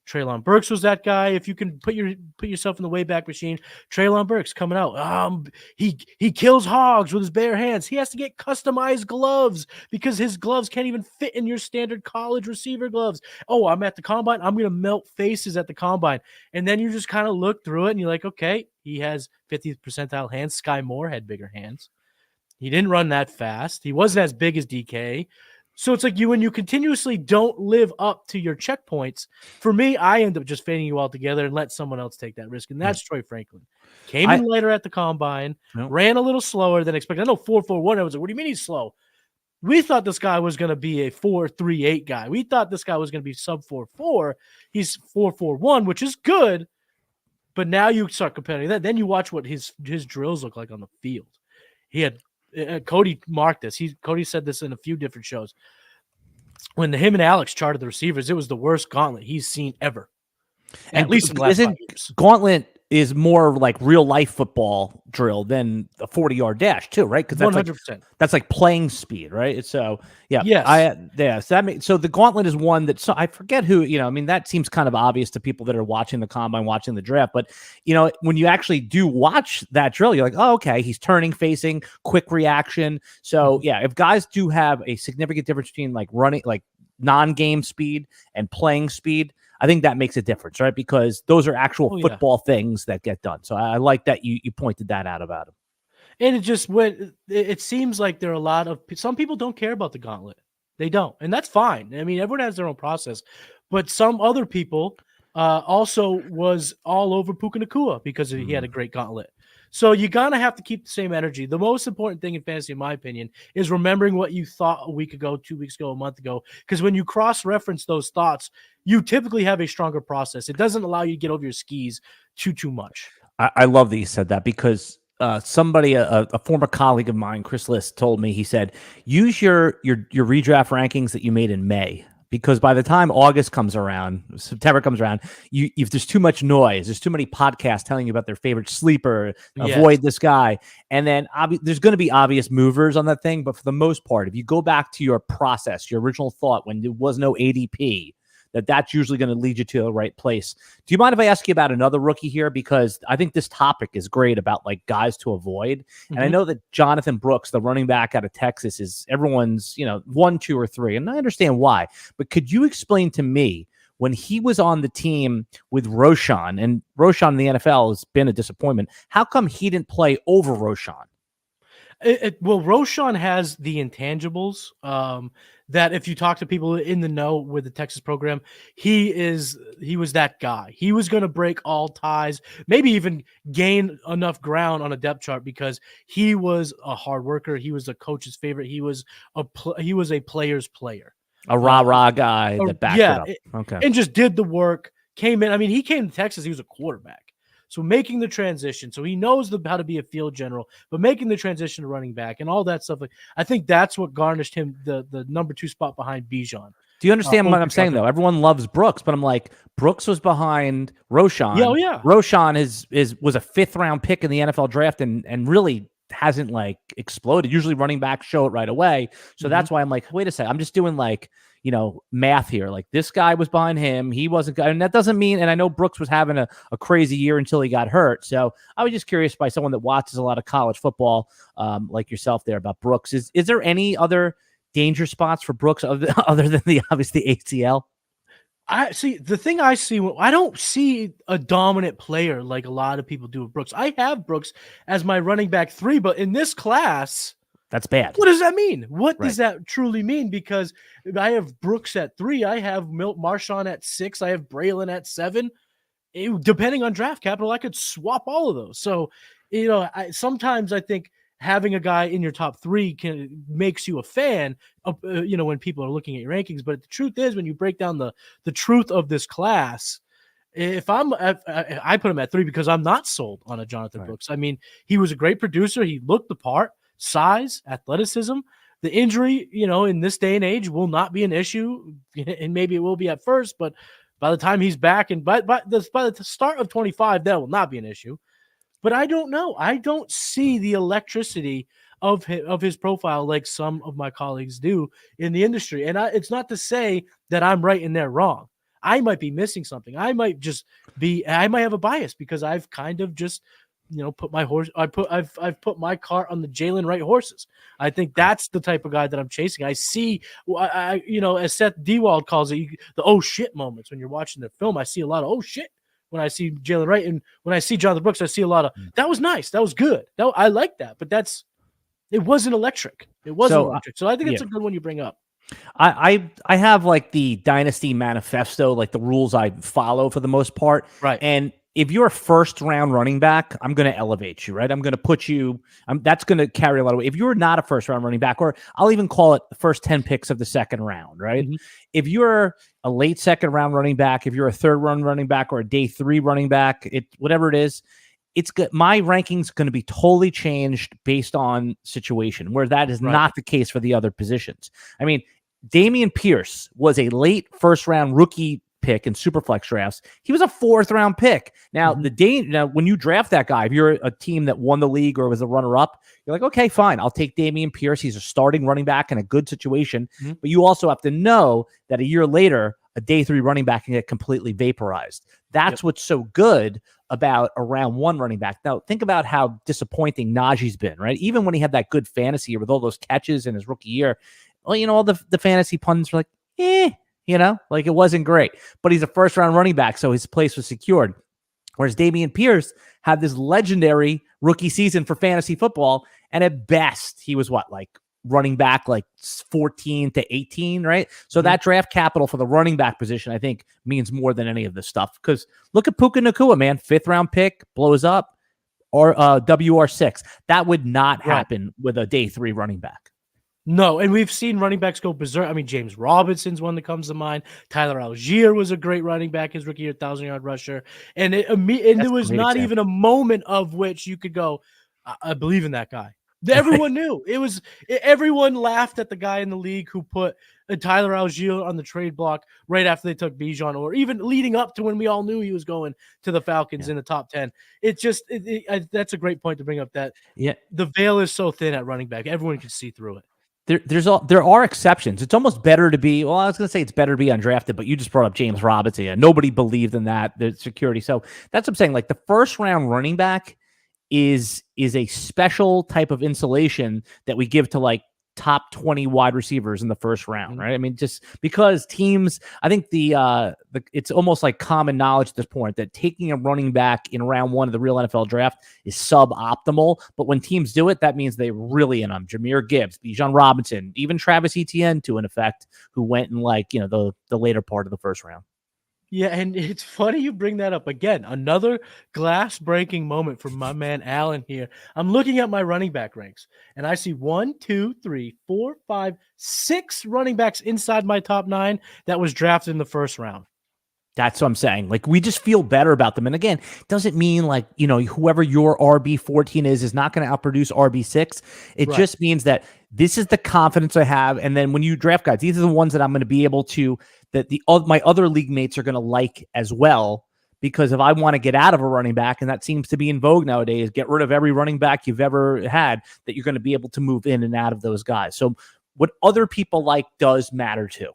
Treylon Burks was that guy. If you can put yourself in the Wayback Machine, Treylon Burks coming out. He kills hogs with his bare hands. He has to get customized gloves because his gloves can't even fit in your standard college receiver gloves. Oh, I'm at the combine. I'm going to melt faces at the combine. And then you just kind of look through it and you're like, okay, he has 50th percentile hands. Sky Moore had bigger hands. He didn't run that fast. He wasn't as big as DK. So it's like when you continuously don't live up to your checkpoints, for me, I end up just fading you all together and let someone else take that risk. And that's Troy Franklin. Came in later at the combine, ran a little slower than expected. I know 4.41. I was like, what do you mean he's slow? We thought this guy was going to be a 4.38 guy. We thought this guy was going to be sub 4.4. He's 4.41, which is good. But now you start comparing that. Then you watch what his drills look like on the field. He had Cody marked this. Cody said this in a few different shows. When him and Alex charted the receivers, it was the worst gauntlet he's seen ever. At least in the last 5 years. Gauntlet is more like real life football drill than a 40-yard dash too, right? Because 100%. That's like playing speed, right? So so the gauntlet is one that I forget who, that seems kind of obvious to people that are watching the combine, watching the draft. But when you actually do watch that drill, you're like, oh, okay, he's turning, facing, quick reaction. So if guys do have a significant difference between like running, like non-game speed and playing speed, I think that makes a difference, right? Because those are actual football things that get done. So I like that you pointed that out about him. And it seems like there are a lot of some people don't care about the gauntlet. They don't, and that's fine. I mean, everyone has their own process, but some other people also was all over Puka Nacua because he had a great gauntlet. So you're going to have to keep the same energy. The most important thing in fantasy, in my opinion, is remembering what you thought a week ago, 2 weeks ago, a month ago. Because when you cross-reference those thoughts, you typically have a stronger process. It doesn't allow you to get over your skis too much. I love that you said that because somebody, a former colleague of mine, Chris List, told me, he said, use your redraft rankings that you made in May. because by the time August comes around, September comes around, if there's too much noise, there's too many podcasts telling you about their favorite sleeper, avoid this guy. And then there's going to be obvious movers on that thing. But for the most part, if you go back to your process, your original thought when there was no ADP, that's usually going to lead you to the right place. Do you mind if I ask you about another rookie here? Because I think this topic is great about like guys to avoid. And I know that Jonathan Brooks, the running back out of Texas, is everyone's, 1, 2, or 3. And I understand why. But could you explain to me when he was on the team with Roschon, and Roschon in the NFL has been a disappointment, how come he didn't play over Roschon? Well, Roschon has the intangibles that if you talk to people in the know with the Texas program, he was that guy. He was going to break all ties, maybe even gain enough ground on a depth chart because he was a hard worker. He was a coach's favorite. He was a player's player. A rah-rah guy that backed it up. Okay. And just did the work, came in. I mean, he came to Texas. He was a quarterback. So making the transition, so he knows how to be a field general, but making the transition to running back and all that stuff, I think that's what garnished him the number 2 spot behind Bijan. Do you understand what I'm saying, though? Everyone loves Brooks, but I'm like, Brooks was behind Roschon. Yeah. Roschon was a 5th-round pick in the NFL draft and really hasn't like exploded. Usually running backs show it right away. So that's why I'm like, wait a second. I'm just doing like, math here. Like this guy was behind him. He wasn't. And that doesn't mean, and I know Brooks was having a crazy year until he got hurt. So I was just curious by someone that watches a lot of college football like yourself there about Brooks. Is there any other danger spots for Brooks other than the ACL? I see the thing I see. I don't see a dominant player like a lot of people do with Brooks. I have Brooks as my running back 3, but in this class, that's bad. What does that mean? What does that truly mean? Because I have Brooks at 3, I have Milt Marshawn at 6, I have Braylon at 7. Depending on draft capital, I could swap all of those. So, sometimes I think having a guy in your top 3 makes you a fan of, when people are looking at your rankings. But the truth is, when you break down the truth of this class, if I put him at 3 because I'm not sold on a Jonathan Brooks. I mean, he was a great producer. He looked the part. Size, athleticism, the injury, in this day and age will not be an issue, and maybe it will be at first, but by the time he's back and by the start of 25, that will not be an issue. But I don't know. I don't see the electricity of his profile like some of my colleagues do in the industry. And it's not to say that I'm right and they're wrong. I might be missing something. I might have a bias because I've kind of just put my horse. I've put my cart on the Jalen Wright horses. I think that's the type of guy that I'm chasing. I see, as Seth Dewald calls it, the oh shit moments when you're watching the film. I see a lot of oh shit when I see Jalen Wright, and when I see Jonathan Brooks, I see a lot of that was nice, that was good, I like that, but it wasn't electric. It wasn't electric. So I think it's a good one you bring up. I have like the Dynasty Manifesto, like the rules I follow for the most part, right? And if you're a 1st-round running back, I'm going to elevate you, right? I'm going to put you that's going to carry a lot of weight. If you're not a 1st-round running back, or I'll even call it the first 10 picks of the 2nd round, right? Mm-hmm. If you're a late 2nd-round running back, if you're a 3rd-round running back or a day 3 running back, whatever it is, it's good. My ranking's going to be totally changed based on situation, where that is not the case for the other positions. I mean, Dameon Pierce was a late 1st-round rookie pick in Superflex drafts. He was a 4th-round pick. Now, now when you draft that guy, if you're a team that won the league or was a runner-up, you're like, okay, fine, I'll take Dameon Pierce. He's a starting running back in a good situation. But you also have to know that a year later, a day 3 running back can get completely vaporized. That's what's so good about a round 1 running back. Now, think about how disappointing Najee's been, right? Even when he had that good fantasy year with all those catches in his rookie year, well, all the fantasy pundits were like, like it wasn't great. But he's a 1st-round running back, so his place was secured. Whereas Dameon Pierce had this legendary rookie season for fantasy football, and at best, he was running back 14 to 18, right? So that draft capital for the running back position, I think, means more than any of this stuff. Because look at Puka Nacua, man, 5th-round pick, blows up, or WR6. That would not happen with a day 3 running back. No, and we've seen running backs go berserk. I mean, James Robinson's one that comes to mind. Tyler Algier was a great running back his rookie year, 1,000-yard rusher. And there was not even a moment of which you could go, I believe in that guy. Everyone knew everyone laughed at the guy in the league who put Tyler Algier on the trade block right after they took Bijan, or even leading up to when we all knew he was going to the Falcons in the top 10. It's just that's a great point to bring up, that the veil is so thin at running back. Everyone can see through it. There are exceptions. It's almost better to be, well, I was going to say it's better to be undrafted, but you just brought up James Robinson. And nobody believed in that, the security. So that's what I'm saying. Like, the first round running back is a special type of insulation that we give to like top 20 wide receivers in the first round, right? I mean, just because teams, I think it's almost like common knowledge at this point that taking a running back in round 1 of the real NFL draft is suboptimal. But when teams do it, that means they're really in them. Jahmyr Gibbs, Bijan Robinson, even Travis Etienne to an effect, who went in like, the later part of the first round. Yeah, and it's funny you bring that up. Again, another glass-breaking moment from my man Alan here. I'm looking at my running back ranks, and I see 1, 2, 3, 4, 5, 6 running backs inside my top 9 that was drafted in the first round. That's what I'm saying. Like, we just feel better about them. And again, doesn't mean like, whoever your RB14 is not going to outproduce RB6. It just means that this is the confidence I have. And then when you draft guys, these are the ones that I'm going to be able to, that my other league mates are going to like as well. Because if I want to get out of a running back, and that seems to be in vogue nowadays, get rid of every running back you've ever had, that you're going to be able to move in and out of those guys. So what other people like does matter too.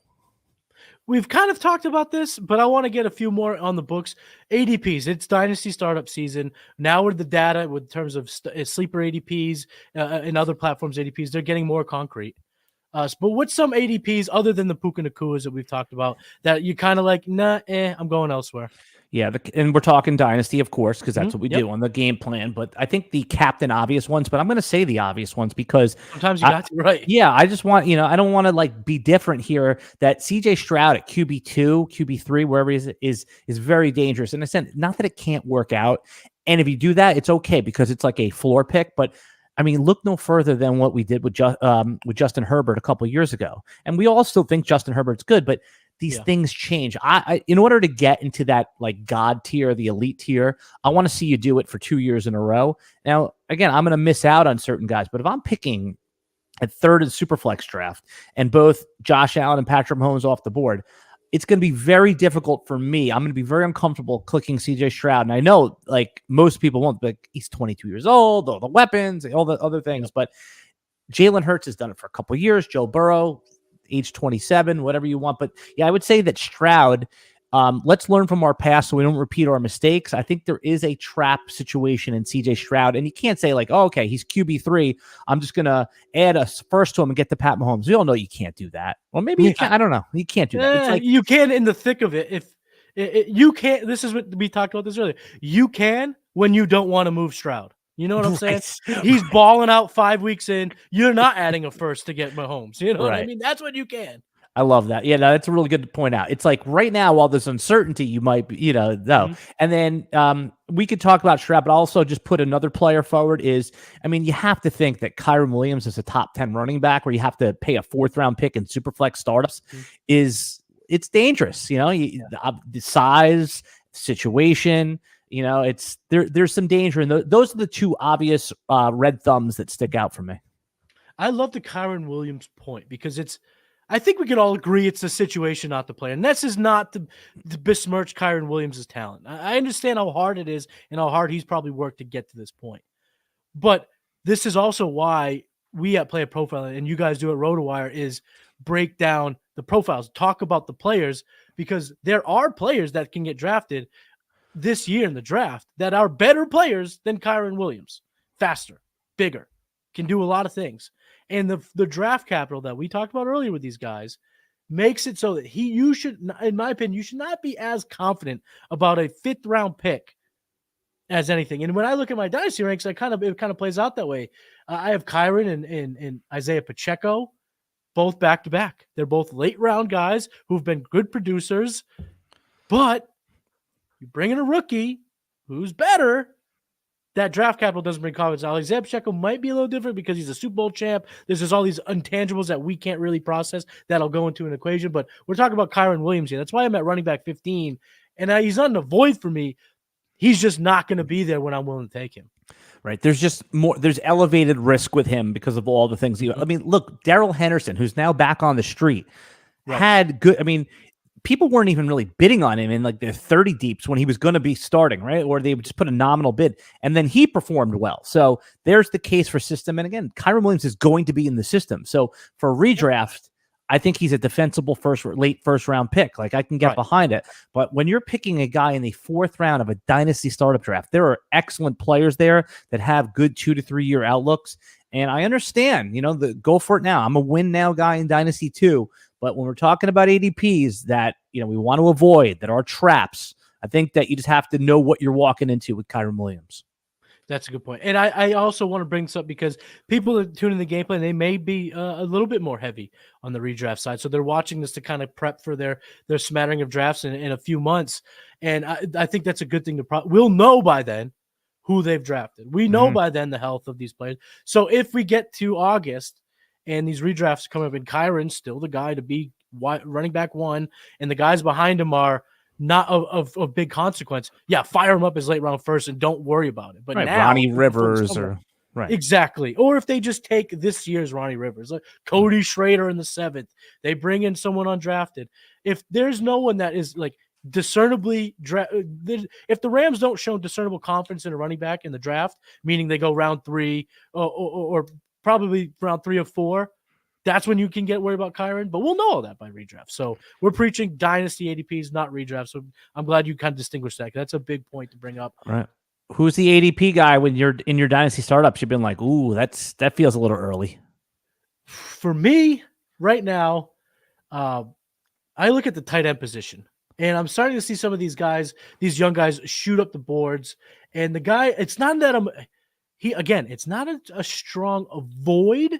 We've kind of talked about this, but I want to get a few more on the books. ADPs, it's Dynasty startup season. Now with the data, with terms of sleeper ADPs and other platforms ADPs, they're getting more concrete. But what's some ADPs other than the Puka Nacuas that we've talked about that you kind of like, I'm going elsewhere? Yeah, and we're talking Dynasty, of course, because that's what we do on the game plan. But I think the captain obvious ones, but I'm going to say the obvious ones because sometimes you got to, right? Yeah, I just want, I don't want to like be different here. That CJ Stroud at QB2, QB3, wherever he is very dangerous. And I said, not that it can't work out. And if you do that, it's okay because it's like a floor pick. But I mean, look no further than what we did with Justin Herbert a couple of years ago. And we all still think Justin Herbert's good, but these things change. I in order to get into that like God tier, the elite tier, I want to see you do it for 2 years in a row. Now, again, I'm going to miss out on certain guys, but if I'm picking at third in Superflex draft and both Josh Allen and Patrick Mahomes off the board, it's going to be very difficult for me. I'm going to be very uncomfortable clicking CJ Stroud. And I know like most people won't, but he's 22 years old, all the weapons, all the other things. But Jalen Hurts has done it for a couple of years. Joe Burrow, age 27, whatever you want. But yeah, I would say that Stroud, let's learn from our past so we don't repeat our mistakes. I think there is a trap situation in CJ Stroud, and you can't say like, oh, okay, he's QB3. I'm just going to add a first to him and get to Pat Mahomes. We all know you can't do that. Well, maybe you can. I don't know. You can't do that. It's like, you can in the thick of it. If you can't, this is what we talked about this earlier. You can when you don't want to move Stroud. You know what I'm saying? He's balling out 5 weeks in. You're not adding a first to get Mahomes. You know what I mean? That's what you can. I love that. Yeah, no, that's a really good to point out. It's like right now, while there's uncertainty, you might be, no. Mm-hmm. And then we could talk about Stroud, but also just put another player forward is, I mean, you have to think that Kyren Williams is a top 10 running back where you have to pay a 4th round pick in Superflex startups it's dangerous. The size, situation, it's there's some danger. And those are the two obvious red thumbs that stick out for me. I love the Kyren Williams point because I think we can all agree it's the situation, not the player. And this is not to besmirch Kyren Williams' talent. I understand how hard it is and how hard he's probably worked to get to this point. But this is also why we at PlayerProfiler and you guys do at RotoWire is break down the profiles, talk about the players, because there are players that can get drafted this year in the draft that are better players than Kyren Williams. Faster, bigger, can do a lot of things. And the draft capital that we talked about earlier with these guys makes it so that you should, in my opinion, you should not be as confident about a 5th round pick as anything. And when I look at my dynasty ranks, it kind of plays out that way. I have Kyren and Isaiah Pacheco, both back to back. They're both late round guys who've been good producers, but you bring in a rookie who's better. That draft capital doesn't bring confidence. Isaiah Pacheco might be a little different because he's a Super Bowl champ. There's just all these intangibles that we can't really process that'll go into an equation. But we're talking about Kyren Williams here. That's why I'm at running back 15. And he's not in a void for me. He's just not going to be there when I'm willing to take him. Right. There's just more, there's elevated risk with him because of all the things. I mean, look, Darrell Henderson, who's now back on the street, had good, I mean, people weren't even really bidding on him in like their 30 deeps when he was going to be starting, right? Or they would just put a nominal bid, and then he performed well. So there's the case for system. And again, Kyren Williams is going to be in the system. So for a redraft, I think he's a defensible late first round pick. Like, I can get behind it. But when you're picking a guy in the 4th round of a dynasty startup draft, there are excellent players there that have good 2 to 3 year outlooks. And I understand, the go for it now. I'm a win now guy in dynasty too. But when we're talking about ADPs that, we want to avoid, that are traps, I think that you just have to know what you're walking into with Kyren Williams. That's a good point. And I also want to bring this up because people that tune in the gameplay, they may be a little bit more heavy on the redraft side. So they're watching this to kind of prep for their smattering of drafts in a few months. And I think that's a good thing we'll know by then who they've drafted. We know by then the health of these players. So if we get to August and these redrafts come up and Kyren's still the guy to be running back 1, and the guys behind him are not of big consequence, fire him up as late round first and don't worry about it. But now Ronnie Rivers exactly. Or if they just take this year's Ronnie Rivers, like Cody Schrader in the 7th, they bring in someone undrafted. If there's no one that is like discernibly if the Rams don't show discernible confidence in a running back in the draft, meaning they go round 3 or probably round 3 or 4, that's when you can get worried about Kyren. But we'll know all that by redraft. So we're preaching dynasty ADPs, not redraft. So I'm glad you kind of distinguished that. That's a big point to bring up. Right. Who's the ADP guy when you're in your dynasty startups? You've been like, ooh, that feels a little early. For me right now, I look at the tight end position, and I'm starting to see some of these guys, these young guys, shoot up the boards. And the guy, it's not that it's not a strong avoid.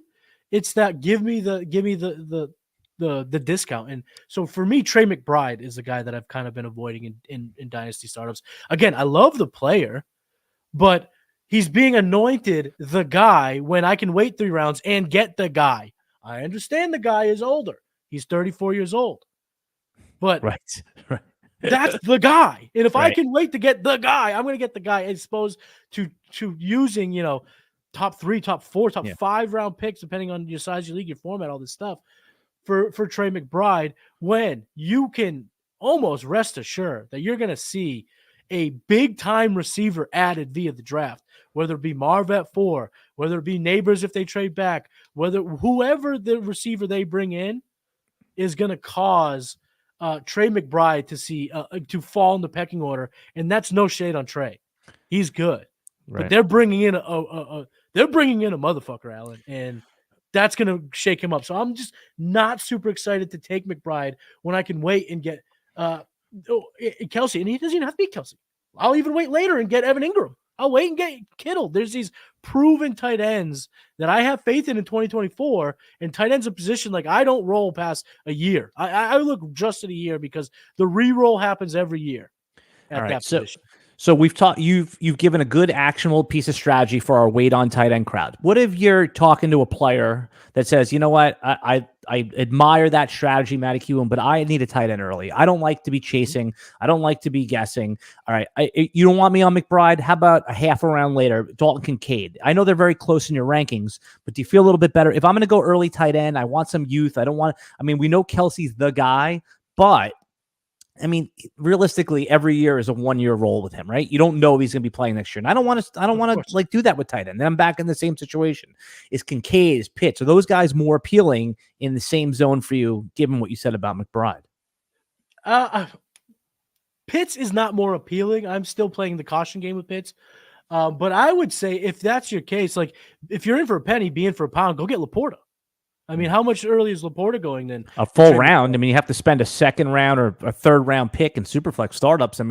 It's that give me the discount. And so for me, Trey McBride is the guy that I've kind of been avoiding in dynasty startups. Again, I love the player, but he's being anointed the guy when I can wait 3 rounds and get the guy. I understand the guy is older. He's 34 years old. But that's the guy. And if I can wait to get the guy, I'm going to get the guy as opposed to using, top 3, top 4, top 5 round picks, depending on your size, your league, your format, all this stuff for Trey McBride, when you can almost rest assured that you're going to see a big time receiver added via the draft, whether it be Marv at 4, whether it be Neighbors if they trade back, whoever the receiver they bring in is going to cause Trey McBride to fall in the pecking order. And that's no shade on Trey. He's good. But they're bringing in a motherfucker, Alan, and that's going to shake him up. So I'm just not super excited to take McBride when I can wait and get Kelsey. And he doesn't even have to be Kelsey. I'll even wait later and get Evan Ingram. I'll wait and get Kittle. There's these proven tight ends that I have faith in 2024, and tight ends a position like I don't roll past a year. I look just at a year because the re-roll happens every year at that position. So we've taught you've given a good actionable piece of strategy for our wait on tight end crowd. What if you're talking to a player that says, you know what, I admire that strategy, Matty Kiwoom, but I need a tight end early. I don't like to be chasing. I don't like to be guessing. All right, you don't want me on McBride? How about a half a round later, Dalton Kincaid? I know they're very close in your rankings, but do you feel a little bit better? If I'm going to go early tight end, I want some youth. We know Kelsey's the guy, but realistically, every year is a 1-year roll with him, right? You don't know if he's going to be playing next year. And I don't want to do that with tight end. Then I'm back in the same situation. Is Kincaid, is Pitts, are those guys more appealing in the same zone for you, given what you said about McBride? Pitts is not more appealing. I'm still playing the caution game with Pitts. But I would say if that's your case, like if you're in for a penny, be in for a pound, go get Laporta. How much early is Laporta going then? A full round. You have to spend a 2nd round or a 3rd round pick in Superflex startups. That's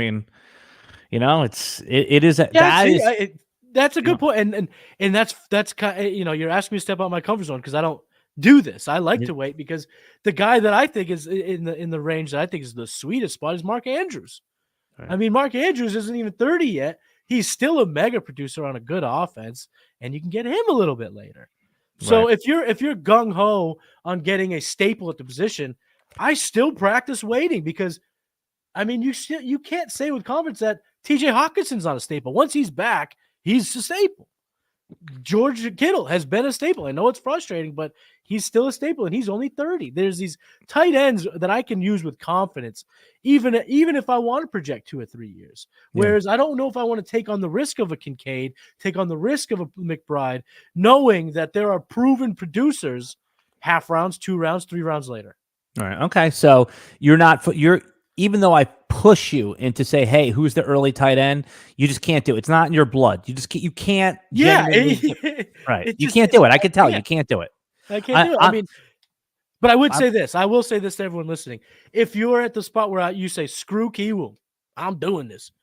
a good point. And that's kind of, you're asking me to step out of my comfort zone because I don't do this. I like to wait because the guy that I think is in the range that I think is the sweetest spot is Mark Andrews. Right. Mark Andrews isn't even 30 yet. He's still a mega producer on a good offense, and you can get him a little bit later. So if you're gung ho on getting a staple at the position, I still practice waiting because, you can't say with confidence that T.J. Hawkinson's not a staple. Once he's back, he's a staple. George Kittle has been a staple. I know it's frustrating, but he's still a staple, and he's only 30. There's these tight ends that I can use with confidence, even if I want to project 2 or 3 years. Whereas I don't know if I want to take on the risk of a Kincaid, take on the risk of a McBride, knowing that there are proven producers half rounds, 2 rounds, 3 rounds later. All right. Okay. So you're even though I push you into say, hey, who's the early tight end? You just can't do it. It's not in your blood. You can't. Yeah. Right. You can't do it. I can tell you can't do it. I can't do it. I mean, but I will say this to everyone listening. If you're at the spot where you say, screw Kiwoom, I'm doing this.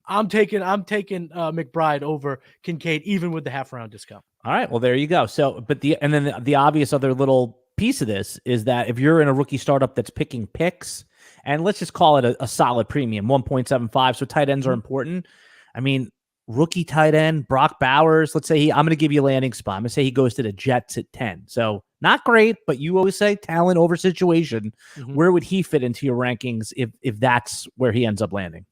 I'm taking McBride over Kincaid, even with the half round discount. All right. Well, there you go. So, then the obvious other little piece of this is that if you're in a rookie startup that's picking picks, and let's just call it a solid premium, 1.75. So tight ends are important. I mean, rookie tight end, Brock Bowers, let's say I'm going to give you a landing spot. I'm going to say he goes to the Jets at 10. So not great, but you always say talent over situation. Where would he fit into your rankings if that's where he ends up landing?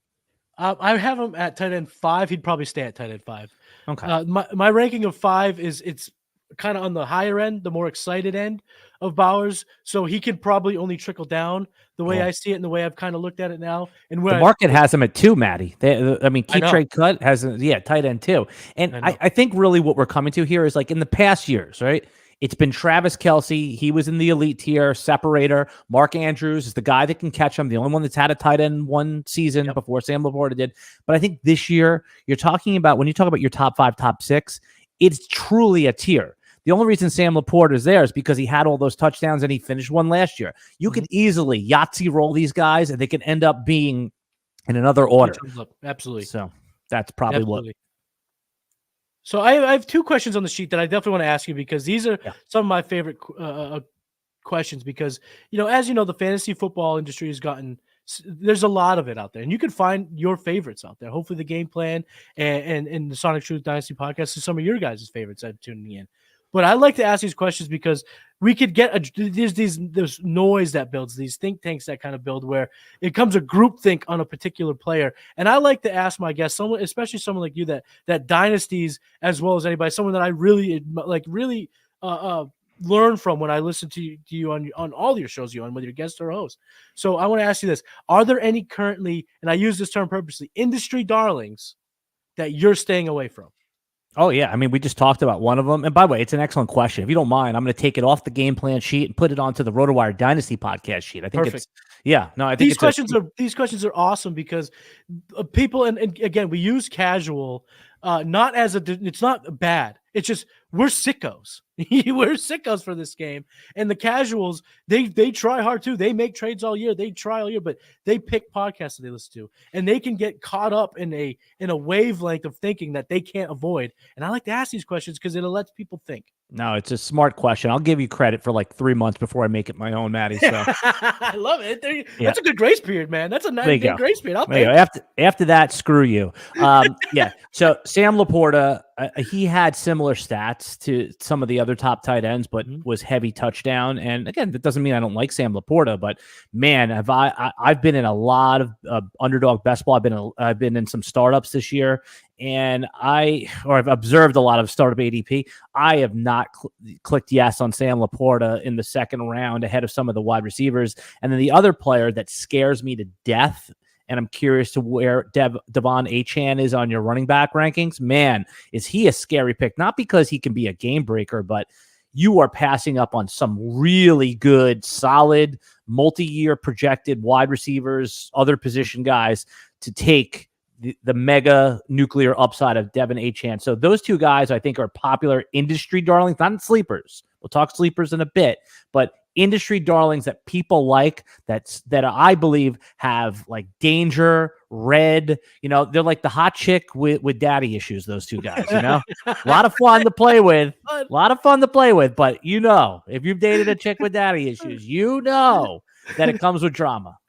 I have him at tight end 5. He'd probably stay at tight end 5. Okay. My ranking of 5 it's kind of on the higher end, the more excited end of Bowers. So he could probably only trickle down the way I see it and the way I've kind of looked at it now. And where the market has him at 2, Matty. Keep Trade Cut has tight end 2. And I think really what we're coming to here is like in the past years, right? It's been Travis Kelce. He was in the elite tier, separator. Mark Andrews is the guy that can catch him. The only one that's had a tight end one season before Sam Laporta did. But I think this year you're talking about, when you talk about your top 5, top 6, it's truly a tier. The only reason Sam Laporta is there is because he had all those touchdowns and he finished one last year. You could easily Yahtzee roll these guys and they can end up being in another order. Absolutely. So that's probably what. So I have 2 questions on the sheet that I definitely want to ask you because these are some of my favorite questions because, as you know, the fantasy football industry has gotten – there's a lot of it out there, and you can find your favorites out there. Hopefully the game plan and the Sonic Truth Dynasty Podcast is some of your guys' favorites that are tuning in. But I like to ask these questions because we could get there's noise that builds, these think tanks that kind of build where it comes a group think on a particular player. And I like to ask my guests, especially someone like you that dynasties as well as anybody, someone that I really learn from when I listen to you on all your shows you on, whether you're guest or host. So I want to ask you this: are there any currently, and I use this term purposely, industry darlings that you're staying away from? Oh, yeah. I mean, we just talked about one of them. And by the way, it's an excellent question. If you don't mind, I'm going to take it off the game plan sheet and put it onto the RotoWire Dynasty podcast sheet. I think Perfect. I think these questions are awesome because people, and again, we use casual, not as it's not bad. It's just, we're sickos. We're sickos for this game. And the casuals, they try hard too. They make trades all year. They try all year, but they pick podcasts that they listen to. And they can get caught up in a wavelength of thinking that they can't avoid. And I like to ask these questions because it lets people think. No, it's a smart question. I'll give you credit for like 3 months before I make it my own, Matty. So I love it. That's a good grace period, man. That's a nice good grace period. After that, screw you. So Sam Laporta, he had similar stats to some of the other top tight ends, but was heavy touchdown. And again, that doesn't mean I don't like Sam Laporta, but man, I've been in a lot of underdog best ball. I've been in some startups this year, and I've observed a lot of startup ADP. I have not clicked yes on Sam Laporta in the second round ahead of some of the wide receivers. And then the other player that scares me to death, and I'm curious to where Devon Achane is on your running back rankings. Man, is he a scary pick? Not because he can be a game breaker, but you are passing up on some really good, solid, multi-year projected wide receivers, other position guys to take the mega nuclear upside of Devon Achane. So those 2 guys I think are popular industry darlings, not sleepers. We'll talk sleepers in a bit, but industry darlings that people like that I believe have like danger, red, they're like the hot chick with daddy issues, those 2 guys, a lot of fun to play with, but if you've dated a chick with daddy issues, that it comes with drama.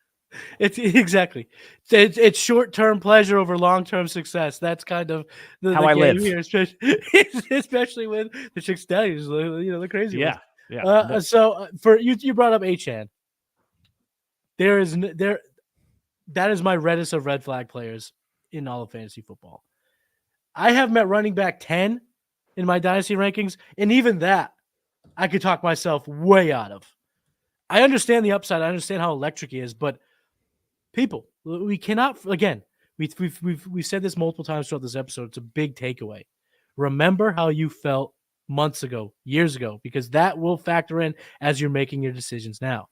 It's exactly. It's short-term pleasure over long-term success. That's kind of how I live here, especially with the chick's daddies, the crazy ones. Yeah. So for you brought up Achane. That is my reddest of red flag players in all of fantasy football. I have him at running back 10. in my dynasty rankings, and even that I could talk myself way out of. I understand the upside. I understand how electric he is, but people, we cannot. Again, we've said this multiple times throughout this episode. It's a big takeaway. Remember how you felt months ago, years ago, because that will factor in as you're making your decisions now.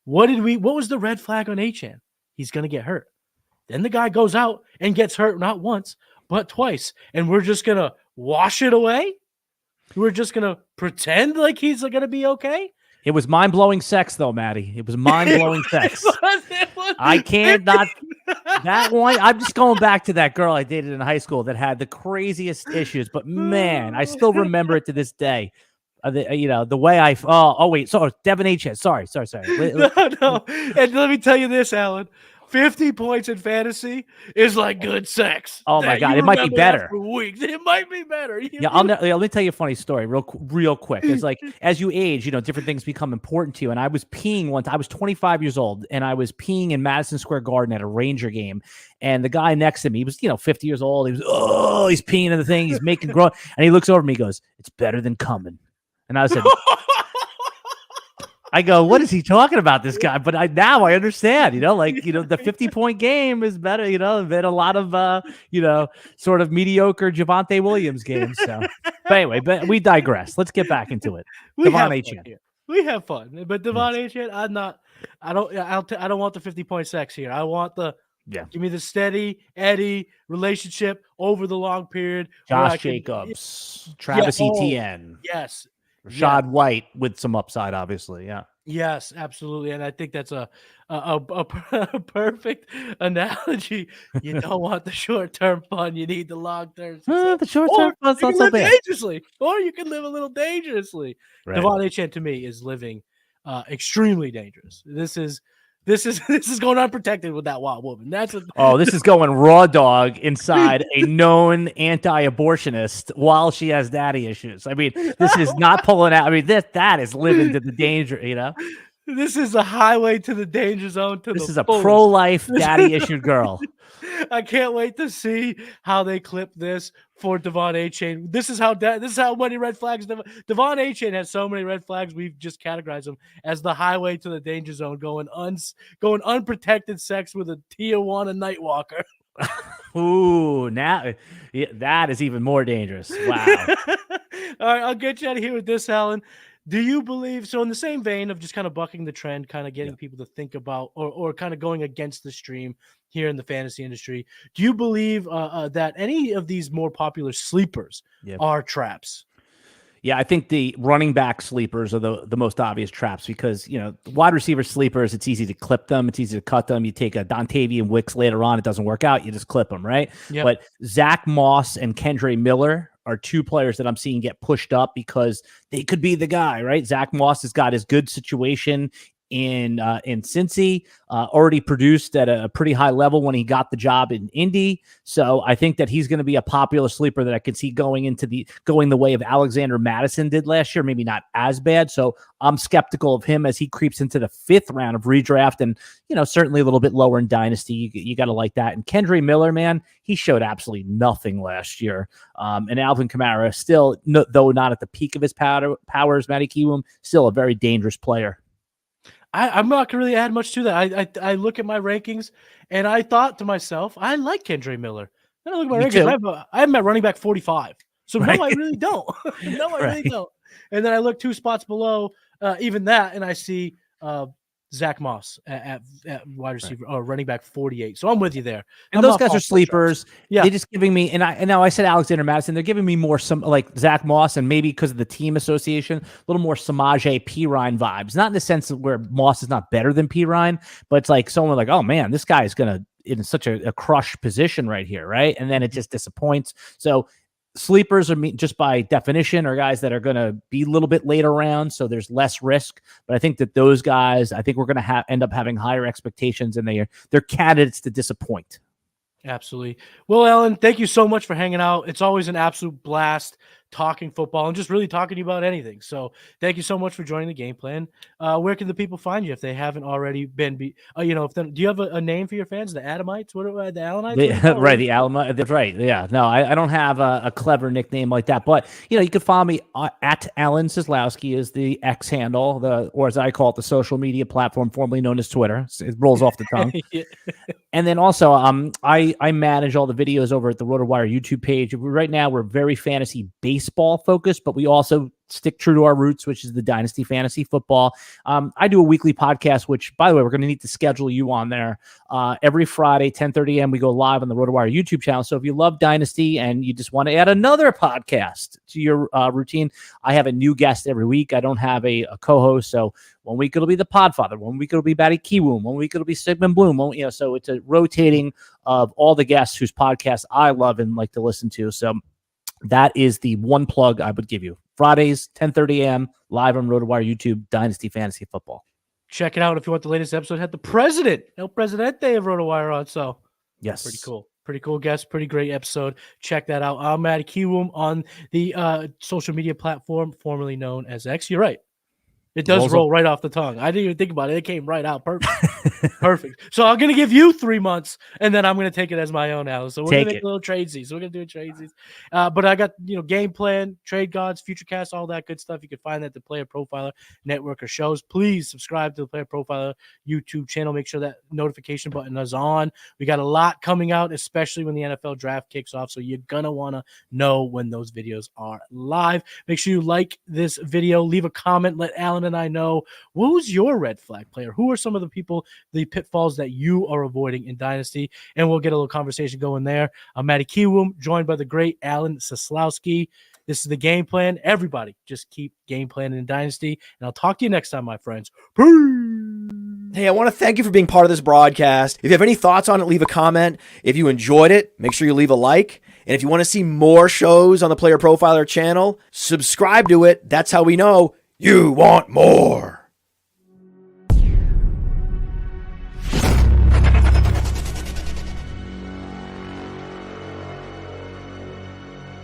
What was the red flag on Achane? He's going to get hurt. Then the guy goes out and gets hurt not once, but twice. And we're just going to wash it away? We're just going to pretend like he's going to be okay? It was mind-blowing sex, though, Matty. It was mind-blowing sex. I can't not that one. I'm just going back to that girl I dated in high school that had the craziest issues. But man, I still remember it to this day. The way I wait, sorry, Devin H. Sorry. No. And let me tell you this, Alan. 50 points in fantasy is like good sex. Oh my God, it might be better. For weeks, it might be better. Let me tell you a funny story, real quick. It's like as you age, different things become important to you. And I was peeing once. I was 25 years old, and I was peeing in Madison Square Garden at a Ranger game. And the guy next to me, he was 50 years old. He was he's peeing in the thing. He's making grow, and he looks over at me. He goes, "It's better than coming." And I said. I go, what is he talking about, this guy? But now I understand, the 50-point game is better, than a lot of, sort of mediocre Javonte Williams games. So, but anyway, we digress. Let's get back into it. Devon Achane. We have fun, but Devon Achane, I don't want the 50-point sex here. I want give me the steady Eddie relationship over the long period. Josh Jacobs, Travis Etienne. Yes. Rashad White with some upside, obviously. Yeah. Yes, absolutely. And I think that's a perfect analogy. You don't want the short-term fun. You need the long-term. The short-term fun's not so bad. Dangerously, or you can live a little dangerously. Right. Devon Achane, to me, is living extremely dangerous. This is going unprotected with that wild woman. This is going raw dog inside a known anti-abortionist while she has daddy issues. I mean, this is not pulling out. I mean, that is living to the danger, This is a highway to the danger zone. This is a pro-life daddy issued girl. I can't wait to see how they clip this for Devon Achane. This is how many red flags. Devon Achane has so many red flags. We've just categorized them as the highway to the danger zone, going unprotected sex with a Tijuana Nightwalker. Ooh, now that is even more dangerous. Wow. All right, I'll get you out of here with this, Alan. Do you believe, so in the same vein of just kind of bucking the trend, kind of getting people to think about or kind of going against the stream here in the fantasy industry, do you believe that any of these more popular sleepers are traps? Yeah, I think the running back sleepers are the most obvious traps because, wide receiver sleepers, it's easy to clip them. It's easy to cut them. You take a Dontavian Wicks later on. It doesn't work out. You just clip them, right? Yep. But Zach Moss and Kendre Miller are two players that I'm seeing get pushed up because they could be the guy, right? Zach Moss has got his good situation in Cincy, already produced at a pretty high level when he got the job in Indy. So I think that he's going to be a popular sleeper that I could see going the way of Alexander Madison did last year, maybe not as bad. So I'm skeptical of him as he creeps into the 5th round of redraft and, certainly a little bit lower in dynasty. You got to like that. And Kendre Miller, man, he showed absolutely nothing last year. And Alvin Kamara still, though not at the peak of his powers, Matty Kiwoom, still a very dangerous player. I'm not going to really add much to that. I look at my rankings, and I thought to myself, I like Kendre Miller. Then I look at my rankings, I have him at running back 45. So no, I really don't. No, I really don't. And then I look 2 spots below even that, and I see Zach Moss at wide receiver or running back 48. So I'm with you there. And those guys are sleepers. Yeah. They're just giving me, and now I said Alexander Madison, they're giving me more some like Zach Moss and maybe because of the team association, a little more Samaje Perine vibes. Not in the sense of where Moss is not better than Perine, but it's like someone like, oh man, this guy is going to in such a crush position right here. Right. And then it just disappoints. So sleepers are just by definition are guys that are going to be a little bit later round, so there's less risk. But I think that those guys, I think we're going to end up having higher expectations, and they're candidates to disappoint. Absolutely. Well, Alan, thank you so much for hanging out. It's always an absolute blast talking football and just really talking to you about anything. So thank you so much for joining the game plan. Where can the people find you if they haven't already been? Do you have a name for your fans? The Adamites? What are the Alanites? Right, the Alamo. That's right. Yeah, no, I don't have a clever nickname like that, but you can follow me at Alan Seslowsky is the X handle, or as I call it, the social media platform formerly known as Twitter. It rolls off the tongue. Yeah. And then also, I manage all the videos over at the RotoWire YouTube page. Right now, we're very fantasy baseball focused, but we also stick true to our roots, which is the Dynasty Fantasy Football. I do a weekly podcast, which, by the way, we're going to need to schedule you on there. Every Friday, 10:30 a.m., we go live on the RotoWire YouTube channel. So if you love Dynasty and you just want to add another podcast to your routine, I have a new guest every week. I don't have a co-host, so one week it'll be the Podfather, one week it'll be Matty Kiwoom, one week it'll be Sigmund Bloom. So it's a rotating of all the guests whose podcasts I love and like to listen to. So that is the one plug I would give you. Fridays, 10:30 a.m., live on RotoWire YouTube, Dynasty Fantasy Football. Check it out if you want the latest episode. Had the president, El Presidente of RotoWire on. So yes, pretty cool. Pretty cool guest, pretty great episode. Check that out. I'm Matty Kiwoom on the social media platform formerly known as X. You're right. It does roll right off the tongue. I didn't even think about it. It came right out. Perfect. Perfect. So I'm going to give you 3 months, and then I'm going to take it as my own, Alice. So we're going to make a little tradesies. We're going to do a tradesies. But I got, game plan, trade gods, future cast, all that good stuff. You can find that at the Player Profiler Network or shows. Please subscribe to the Player Profiler YouTube channel. Make sure that notification button is on. We got a lot coming out, especially when the NFL draft kicks off. So you're going to want to know when those videos are live. Make sure you like this video. Leave a comment. Let Alan and I know who's your red flag player. Who are some of the people, the pitfalls that you are avoiding in Dynasty? And we'll get a little conversation going there. I'm Matty Kiwoom, joined by the great Alan Seslowsky. This is the game plan. Everybody, just keep game planning in Dynasty. And I'll talk to you next time, my friends. Peace. Hey, I want to thank you for being part of this broadcast. If you have any thoughts on it, leave a comment. If you enjoyed it, make sure you leave a like. And if you want to see more shows on the Player Profiler channel, subscribe to it. That's how we know you want more.